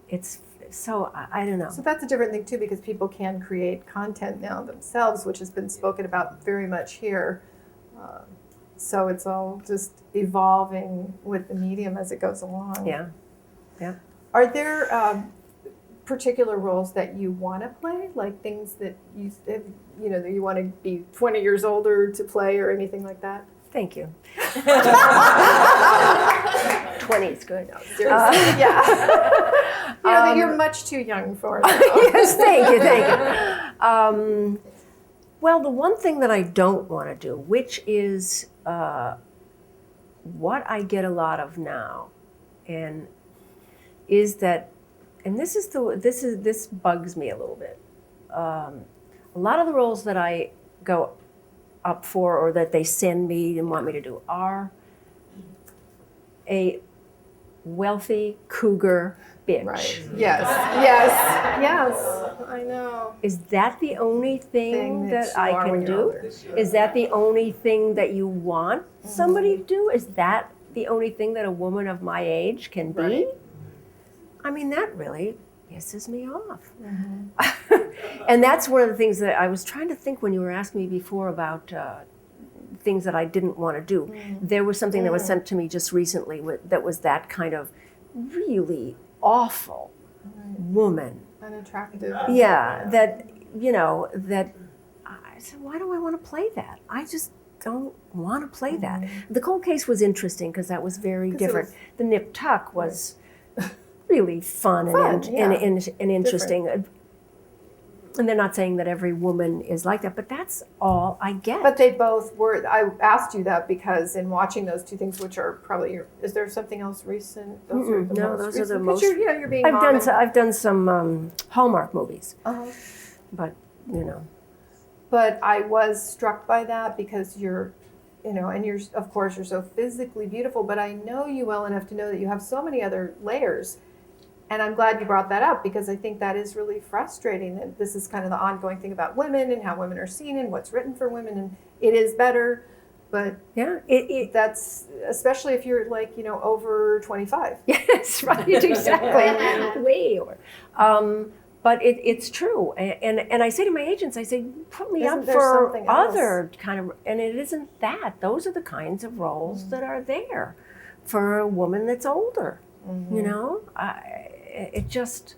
it's, so I don't know. So that's a different thing too, because people can create content now themselves, which has been spoken about very much here. So it's all just evolving with the medium as it goes along. Yeah, yeah. Are there particular roles that you want to play, like things that that you want to be 20 years older to play, or anything like that? Thank you. 20 is good. No, seriously, yeah. That you're much too young for. Yes, thank you. Well, the one thing that I don't want to do, which is what I get a lot of now, and is that, and this bugs me a little bit. A lot of the roles that I go up for, or that they send me and want me to do, are a wealthy cougar bitch. Right. Yes. I know. Is that the only thing that you I are can when you're do? older. Is that the only thing that you want somebody to do? Is that the only thing that a woman of my age can be? Right. I mean, that really pisses me off. And that's one of the things that I was trying to think when you were asking me before about things that I didn't want to do. There was something that was sent to me just recently that was that kind of really awful woman. Unattractive. Yeah, that I said, why do I want to play that? I just don't want to play that. The Cold Case was interesting because that was very different. The Nip Tuck was really fun and interesting. And they're not saying that every woman is like that, but that's all I get. But they both were. I asked you that because in watching those two things, which are probably your, is there something else recent? Those are the no, most those recent. are the most. You're being I've done some Hallmark movies, but you know. But I was struck by that because you're, you know, and you're, of course, you're so physically beautiful, but I know you well enough to know that you have so many other layers. And I'm glad you brought that up because I think that is really frustrating. And this is kind of the ongoing thing about women and how women are seen and what's written for women. And it is better, but yeah, that's, especially if you're like, you know, over 25. Yes, right, exactly. Way over. But it's true. And I say to my agents, I say, put me up for other kind of, and it isn't that. Those are the kinds of roles that are there for a woman that's older, you know? It just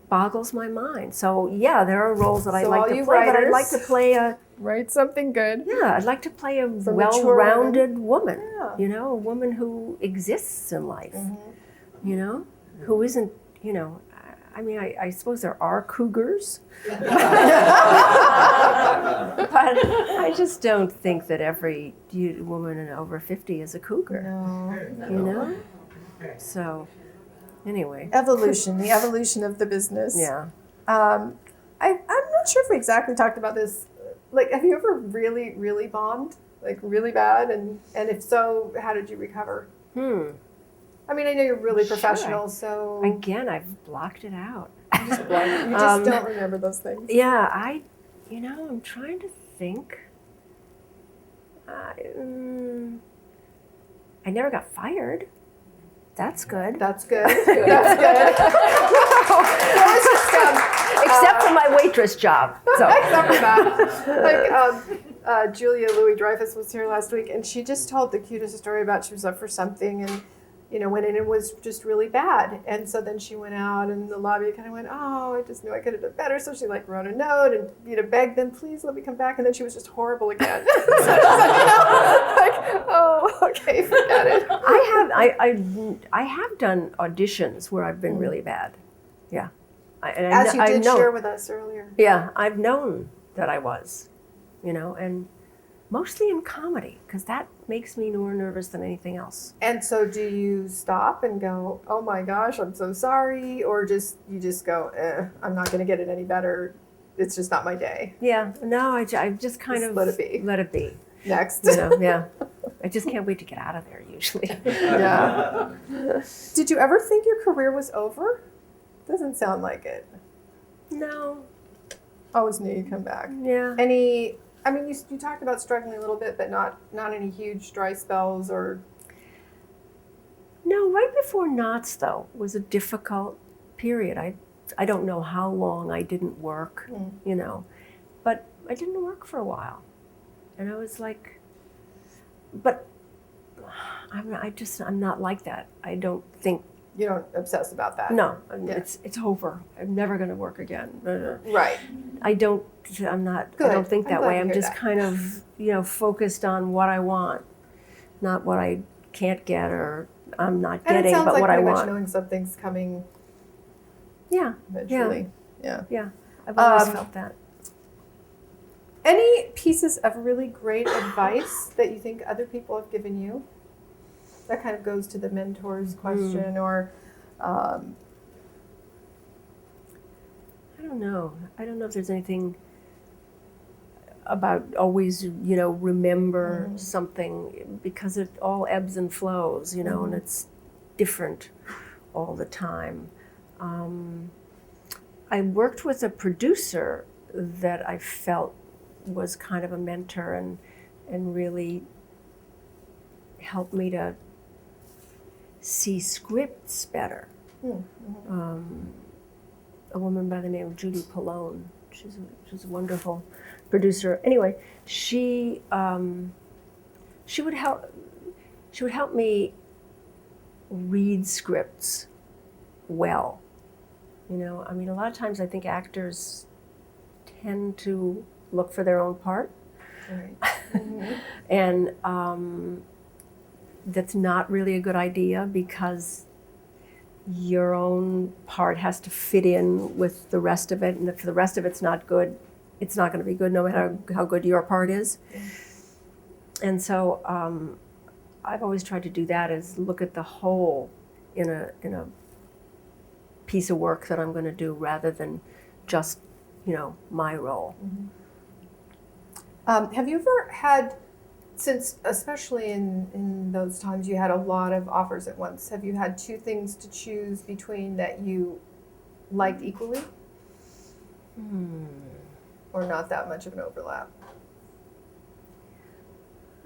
boggles my mind. So yeah, there are roles that I'd like to play, but I'd like to play write something good. Yeah, I'd like to play a well-rounded woman. You know, a woman who exists in life. You know, who isn't, you know, I mean, I suppose there are cougars, but I just don't think that every woman over 50 is a cougar. No. You know, so. Anyway. The evolution of the business. Yeah. I'm not sure if we exactly talked about this. Like, have you ever really, really bombed? Like, really bad? And if so, how did you recover? I mean, I know you're really professional, so... Again, I've blocked it out. You just don't remember those things. Yeah, I'm trying to think. I never got fired. That's good. That's good. That's good. Except for my waitress job. So. Except for that. Like, Julia Louis-Dreyfus was here last week, and she just told the cutest story about she was up for something, and you know, went in and was just really bad. And so then she went out, and the lobby kind of went, oh, I just knew I could have done better. So she like wrote a note and, you know, begged them, please let me come back. And then she was just horrible again. So she's like, you know, like, oh, okay, forget it. I have done auditions where I've been really bad. Yeah. As you did share with us earlier. Yeah, I've known that I was, you know, and mostly in comedy, because that makes me more nervous than anything else. And so do you stop and go, oh my gosh, I'm so sorry? Or you just go, I'm not going to get it any better. It's just not my day. Yeah, no, I just kind of let it be. Let it be. Next. You know, yeah. I just can't wait to get out of there usually. Yeah. Did you ever think your career was over? Doesn't sound like it. No. Always knew you'd come back. Yeah. I mean, you talked about struggling a little bit, but not any huge dry spells or... No, right before Knots, though, was a difficult period. I don't know how long I didn't work, you know, but I didn't work for a while. And I was like, but I'm not like that. I don't think... You don't obsess about that? No, it's over. I'm never going to work again. Right. I don't think that way. I'm just kind of, you know, focused on what I want, not what I can't get or I'm not getting, but like what I want. And it sounds like pretty much knowing something's coming eventually. Yeah. I've always felt that. Any pieces of really great advice that you think other people have given you? That kind of goes to the mentor's question, or... I don't know. I don't know if there's anything about always, you know, remember something, because it all ebbs and flows, you know, and it's different all the time. I worked with a producer that I felt was kind of a mentor and really helped me to see scripts better. A woman by the name of Judy Pallone. She's a wonderful producer. Anyway, she would help me read scripts well. You know, I mean, a lot of times I think actors tend to look for their own part. Right. And that's not really a good idea because your own part has to fit in with the rest of it. And if the rest of it's not good, it's not going to be good no matter how good your part is. And so I've always tried to do that, is look at the whole in a piece of work that I'm going to do rather than just, my role. Have you ever had, since especially in those times you had a lot of offers at once, have you had two things to choose between that you liked equally? Or not that much of an overlap?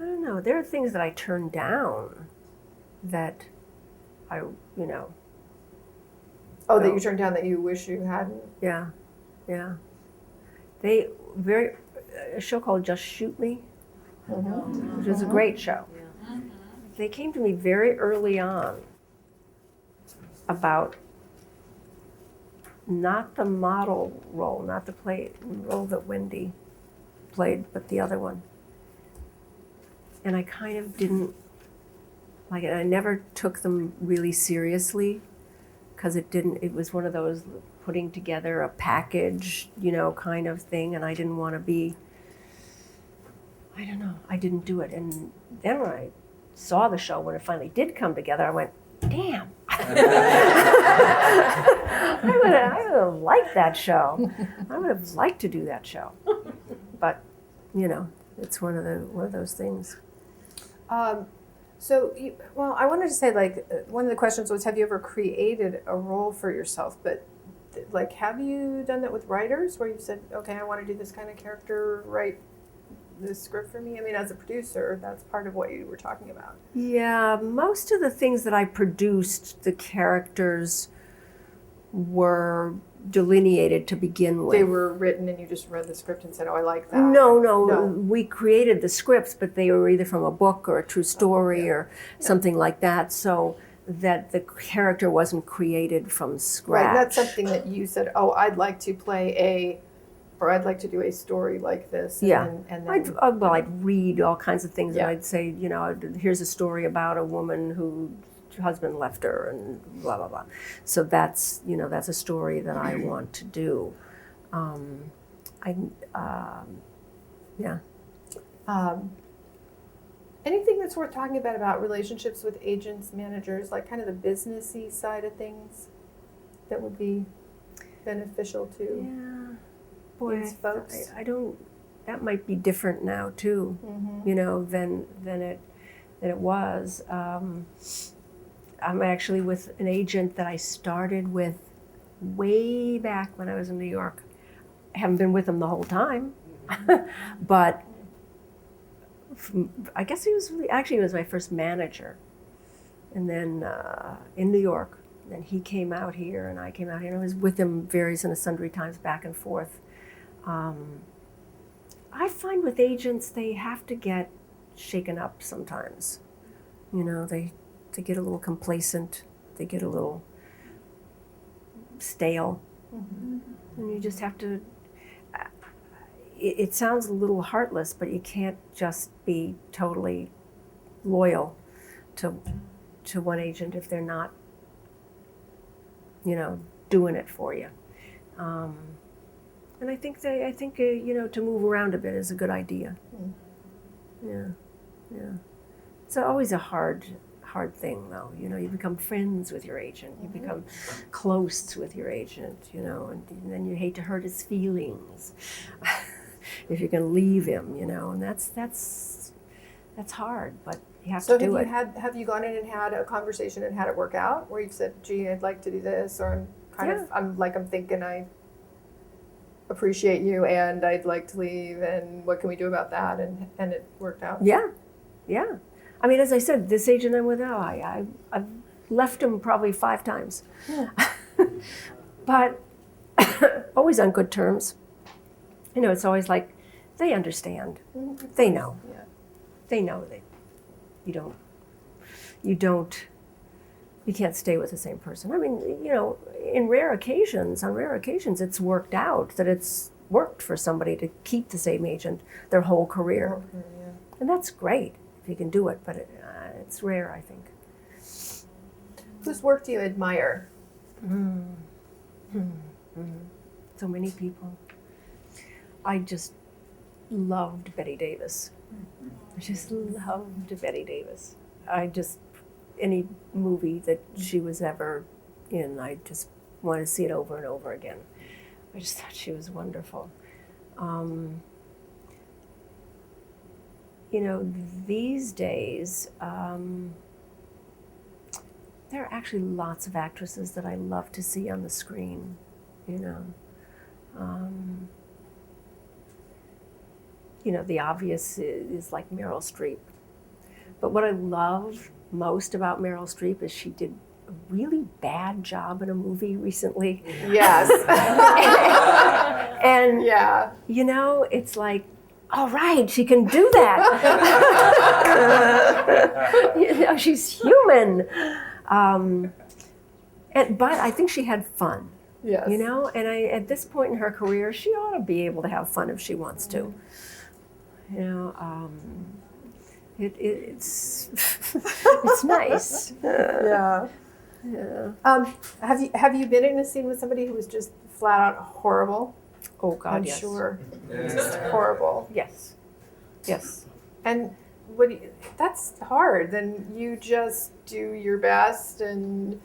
I don't know. There are things that I turned down that Oh, that you turned down that you wish you hadn't? Yeah. A show called Just Shoot Me, which was a great show. They came to me very early on about not the model role, not the role that Wendy played, but the other one. And I kind of didn't like it. I never took them really seriously because it was one of those putting together a package, kind of thing, and I didn't want to be, I don't know, I didn't do it. And then when I saw the show, when it finally did come together, I went, damn. I would have liked that show. I would have liked to do that show. But, it's one of those things. I wanted to say, one of the questions was, have you ever created a role for yourself? But, have you done that with writers where you said, okay, I want to do this kind of character, write this script for me? I mean, as a producer, that's part of what you were talking about. Yeah, most of the things that I produced, the characters were delineated to begin with. They were written and you just read the script and said, oh, I like that. No. We created the scripts, but they were either from a book or a true story or something like that, so that the character wasn't created from scratch. Right, that's something that you said, oh, I'd like to play I'd like to do a story like this. And then I'd read all kinds of things, and I'd say, here's a story about a woman whose husband left her, and blah blah blah. So that's that's a story that I want to do. Anything that's worth talking about relationships with agents, managers, like kind of the businessy side of things, that would be beneficial to these folks? I don't. That might be different now too. Than it was. I'm actually with an agent that I started with way back when I was in New York. I haven't been with him the whole time, but I guess he was my first manager. And then in New York, then he came out here and I came out here, and I was with him various and sundry times back and forth. I find with agents, they have to get shaken up sometimes. They get a little complacent, they get a little stale, and you just have to, it sounds a little heartless, but you can't just be totally loyal to one agent if they're not, doing it for you. And I think to move around a bit is a good idea. Yeah. It's always a hard thing, though. You become friends with your agent. You become close with your agent. And then you hate to hurt his feelings if you're going to leave him. And that's hard, but you have to do it. Have you gone in and had a conversation and had it work out, where you've said, "Gee, I'd like to do this," or I'm thinking I appreciate you and I'd like to leave, and what can we do about that? And it worked out. Yeah. I mean, as I said, this agent I'm with now, I've left him probably 5 times. Yeah. But always on good terms. It's always like, they understand. They know. Yeah. They know that you can't stay with the same person. I mean, on rare occasions, it's worked out that it's worked for somebody to keep the same agent their whole career. And that's great if you can do it, but it's rare, I think. Whose work do you admire? So many people. I just loved Betty Davis. I just loved Betty Davis. Any movie that she was ever in, I just wanted to see it over and over again. I just thought she was wonderful. These days, there are actually lots of actresses that I love to see on the screen, the obvious is like Meryl Streep. But what I love most about Meryl Streep is she did a really bad job in a movie recently. Yes. And, yeah. It's like, all right, she can do that. She's human. But I think she had fun. Yes. And at this point in her career, she ought to be able to have fun if she wants to. It's it's nice. Yeah. Have you been in a scene with somebody who was just flat out horrible? Oh God, I'm yes. sure. Just horrible. Yes. And that's hard. Then you just do your best and.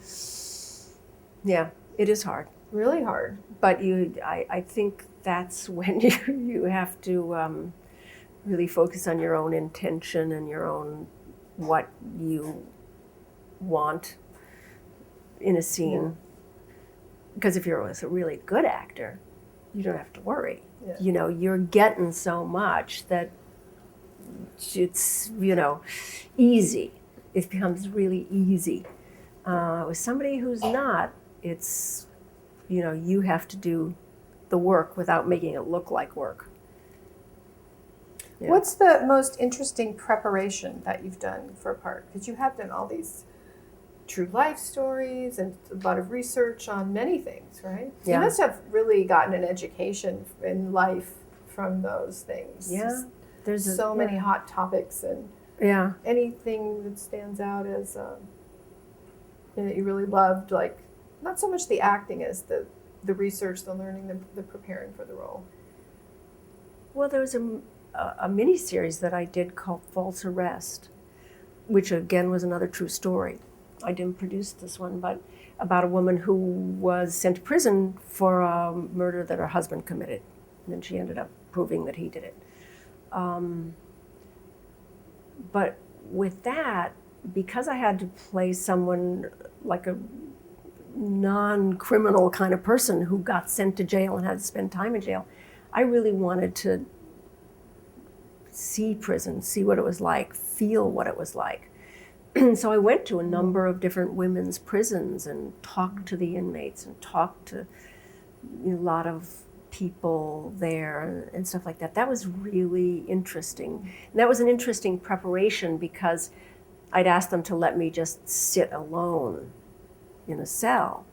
Yeah, it is hard. Really hard. But I think that's when you have to really focus on your own intention and your own what you want in a scene. Because if you're a really good actor, you don't have to worry. Yeah. You're getting so much that it's, easy. It becomes really easy. With somebody who's not, it's, you have to do the work without making it look like work. Yeah. What's the most interesting preparation that you've done for a part? Because you have done all these true life stories and a lot of research on many things, right? Yeah. You must have really gotten an education in life from those things. Yeah. There's so many hot topics and anything that stands out as that you really loved, like not so much the acting as the research, the learning, the preparing for the role. Well, there was a mini-series that I did called False Arrest, which again was another true story. I didn't produce this one, but about a woman who was sent to prison for a murder that her husband committed. And then she ended up proving that he did it. But with that, because I had to play someone like a non-criminal kind of person who got sent to jail and had to spend time in jail, I really wanted to see prison, see what it was like, feel what it was like. So I went to a number of different women's prisons and talked to the inmates and talked to a lot of people there and stuff like that. That was really interesting. And that was an interesting preparation because I'd asked them to let me just sit alone in a cell,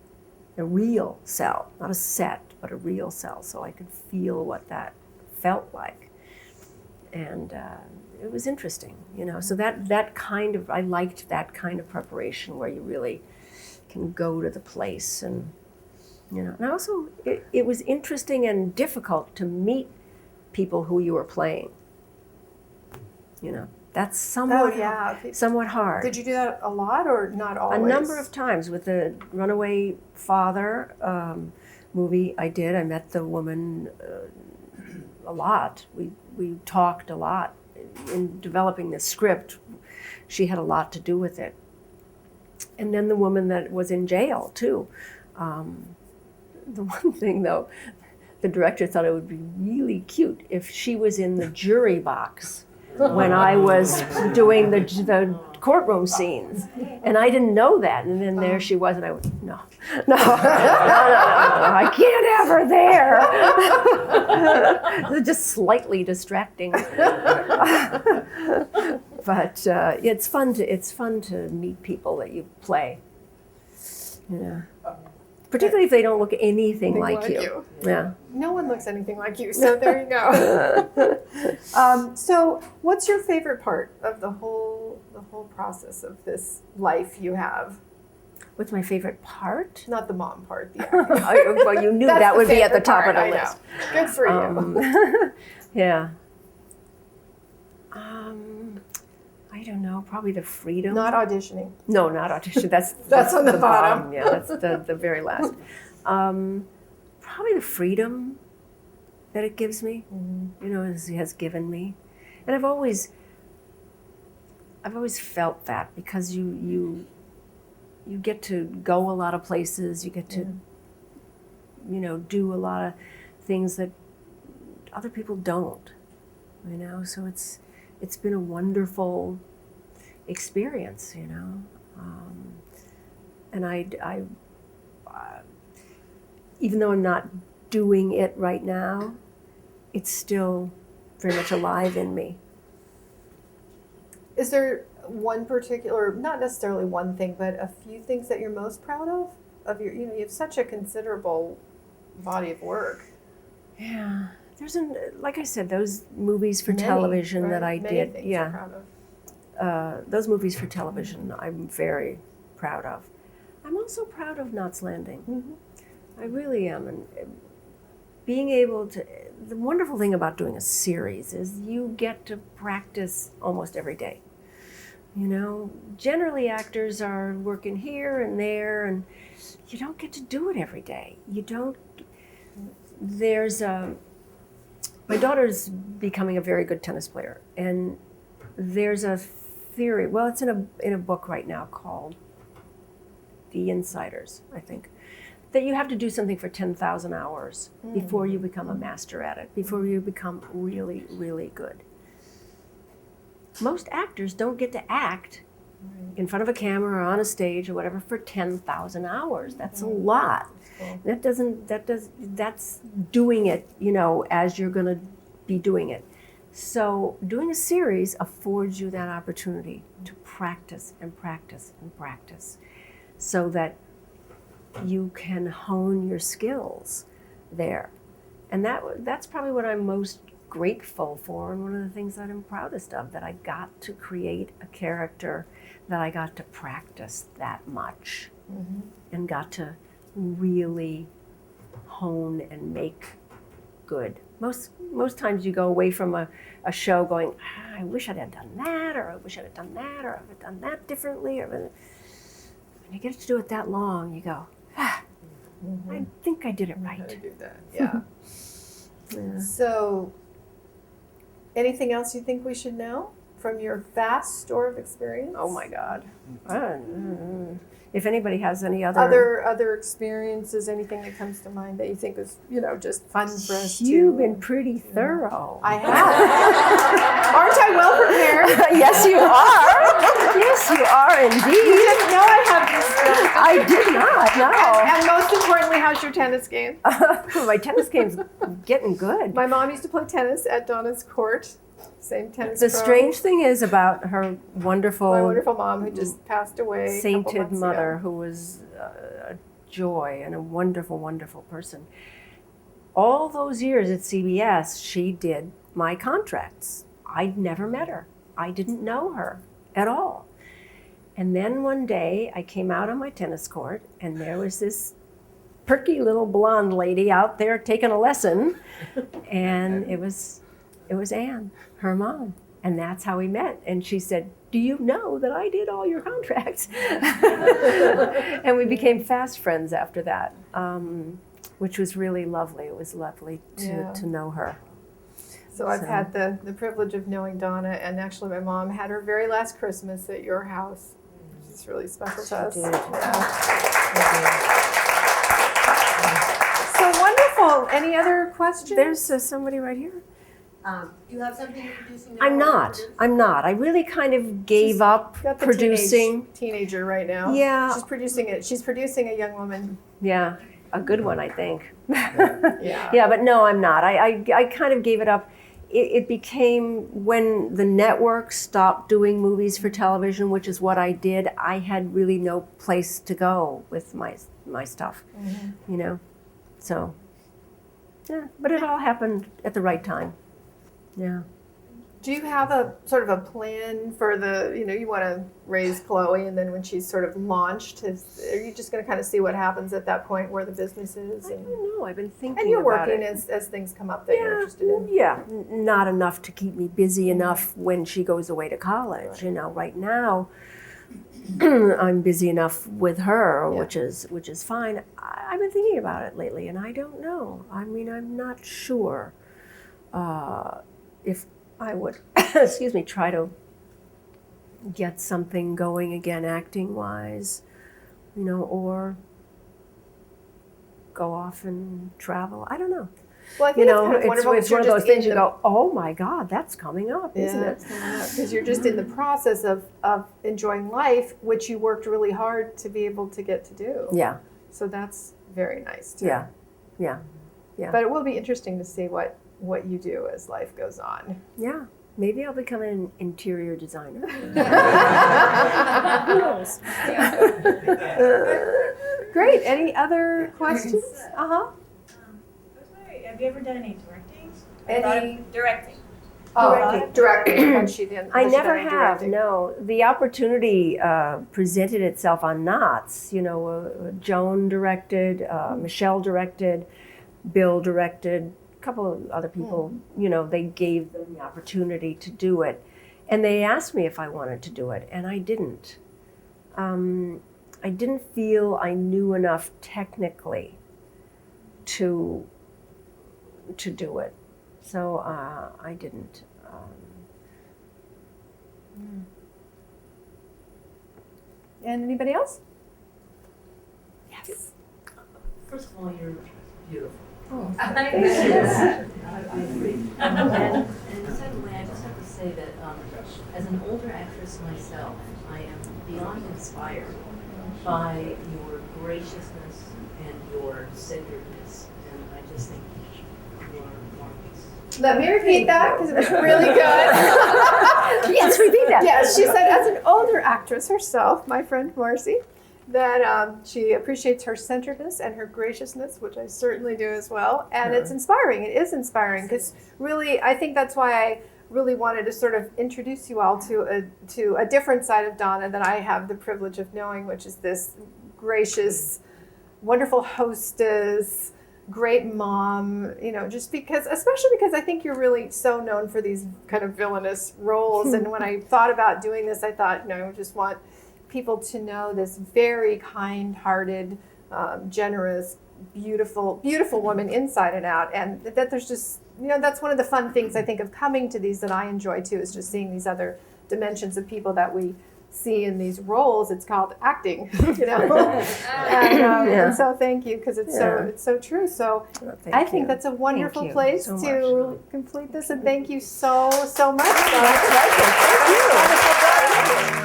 a real cell, not a set, but a real cell, so I could feel what that felt like. And it was interesting, so that kind of, I liked that kind of preparation where you really can go to the place and, and also it was interesting and difficult to meet people who you were playing. That's somewhat hard. Did you do that a lot or not always? A number of times. With the Runaway Father movie I did, I met the woman a lot. We talked a lot. In developing the script, she had a lot to do with it. And then the woman that was in jail, too. The one thing, though, the director thought it would be really cute if she was in the jury box when I was doing the courtroom scenes. And I didn't know that. And then there she was, and I went, no, I can't have her there. It was just slightly distracting. But it's fun to meet people that you play. particularly if they don't look anything They like you. Yeah. No one looks anything like you, so there you go. So what's your favorite part of the whole process of this life you have? What's my favorite part? Not the mom part, the Well, you knew that would be at the top of the list. Good for you. Yeah. I don't know, probably the freedom. Not auditioning. No, not audition. That's on the bottom. Yeah, that's the very last. Probably the freedom that it gives me, has given me. And I've always felt that, because you get to go a lot of places, you get to do a lot of things that other people don't, so it's been a wonderful experience, and I even though I'm not doing it right now, it's still very much alive in me. Is there one particular, not necessarily one thing, but a few things that you're most proud of your, you have such a considerable body of work. Yeah. There's like I said, those movies for Many, television right? that I Many did. things Yeah. you're proud of. Those movies for television, I'm very proud of. I'm also proud of Knots Landing. Mm-hmm. I really am. And being able to, the wonderful thing about doing a series is you get to practice almost every day. Generally actors are working here and there, and you don't get to do it every day. You don't, my daughter's becoming a very good tennis player, and there's a theory, well, it's in a book right now called The Insiders, I think, that you have to do something for 10,000 hours before you become a master at it, before you become really, really good. Most actors don't get to act in front of a camera or on a stage or whatever for 10,000 hours. That's a lot. Cool. That's doing it, as you're going to be doing it. So doing a series affords you that opportunity to practice and practice and practice, so that you can hone your skills there. And that's probably what I'm most grateful for, and one of the things that I'm proudest of, that I got to create a character that I got to practice that much, and got to really hone and make good. Most times you go away from a show going, I wish I'd have done that, or I wish I'd have done that, or I've done that differently. Or when you get to do it that long, you go, I think I did it right. How to do that, yeah. So, anything else you think we should know from your vast store of experience? Oh my God. If anybody has any other experiences, anything that comes to mind that you think was, just fun for us to... You've been pretty thorough. I have. Aren't I well prepared? Yes, you are. Yes, you are indeed. You didn't know I have this stuff. I did not, no. And most importantly, how's your tennis game? My tennis game's getting good. My mom used to play tennis at Donna's court. Same tennis The pro. strange thing is about her wonderful... My wonderful mom who just passed away sainted mother ago. who was a joy and a wonderful, wonderful person. All those years at CBS, she did my contracts. I'd never met her. I didn't know her at all. And then one day I came out on my tennis court, and there was this perky little blonde lady out there taking a lesson, and it was Anne, her mom, and that's how we met. And she said, do you know that I did all your contracts? And we became fast friends after that, which was really lovely. It was lovely to know her. So I've had the privilege of knowing Donna, and actually my mom had her very last Christmas at your house. It's really special to us. She did. Yeah. So wonderful. Any other questions? There's somebody right here. Do you have something you're producing now? I'm not. I really kind of gave up Got the producing. teenager right now. Yeah. She's producing it. She's producing a young woman. Yeah, a good one, I think. Yeah. Yeah, but no, I'm not. I kind of gave it up. it became, when the network stopped doing movies for television, which is what I did, I had really no place to go with my stuff, you know? So, yeah, but it all happened at the right time. Yeah. Do you have a sort of a plan for you want to raise Chloe, and then when she's sort of launched, are you just going to kind of see what happens at that point where the business is? I don't know. I've been thinking and you're about working it. as things come up that you're interested in. Yeah, not enough to keep me busy enough when she goes away to college. Right. You know, right now I'm busy enough with her, which is fine. I've been thinking about it lately, and I don't know. I mean, I'm not sure if I would, try to get something going again acting-wise, you know, or go off and travel. I don't know. Well, I think it's one of those things you go, oh my God, that's coming up, isn't it? Because you're just in the process of enjoying life, which you worked really hard to be able to get to do. Yeah. So that's very nice too. Yeah. But it will be interesting to see what you do as life goes on. Yeah. Maybe I'll become an interior designer. Who knows? Great. Any other questions? Have you ever done any directing? Directing. Oh, directing. She didn't. I never have. No, the opportunity presented itself on Knots. You know, Joan directed, Michelle directed, Bill directed. Couple of other people, you know, they gave them the opportunity to do it, and they asked me if I wanted to do it, and I didn't. I didn't feel I knew enough technically to do it, so I didn't. And anybody else? Yes. First of all, you're beautiful. Oh, I agree. And secondly, I just have to say that as an older actress myself, I am beyond inspired by your graciousness and your centeredness, and I just think you're marvelous. Let me repeat that because it was really good. Yes, repeat that. Yes, she said as an older actress herself, my friend Marcy, that she appreciates her centeredness and her graciousness, which I certainly do as well. And it's inspiring. It is inspiring because really, I think that's why I really wanted to sort of introduce you all to a different side of Donna that I have the privilege of knowing, which is this gracious, wonderful hostess, great mom, you know, just because, especially because I think you're really so known for these kind of villainous roles. And when I thought about doing this, I thought, I just want people to know this very kind-hearted, generous, beautiful woman inside and out, and that there's just, that's one of the fun things I think of coming to these that I enjoy too, is just seeing these other dimensions of people that we see in these roles. It's called acting, and so thank you, because it's so true. So I think that's a wonderful place to complete this, and thank you so much. Thank you.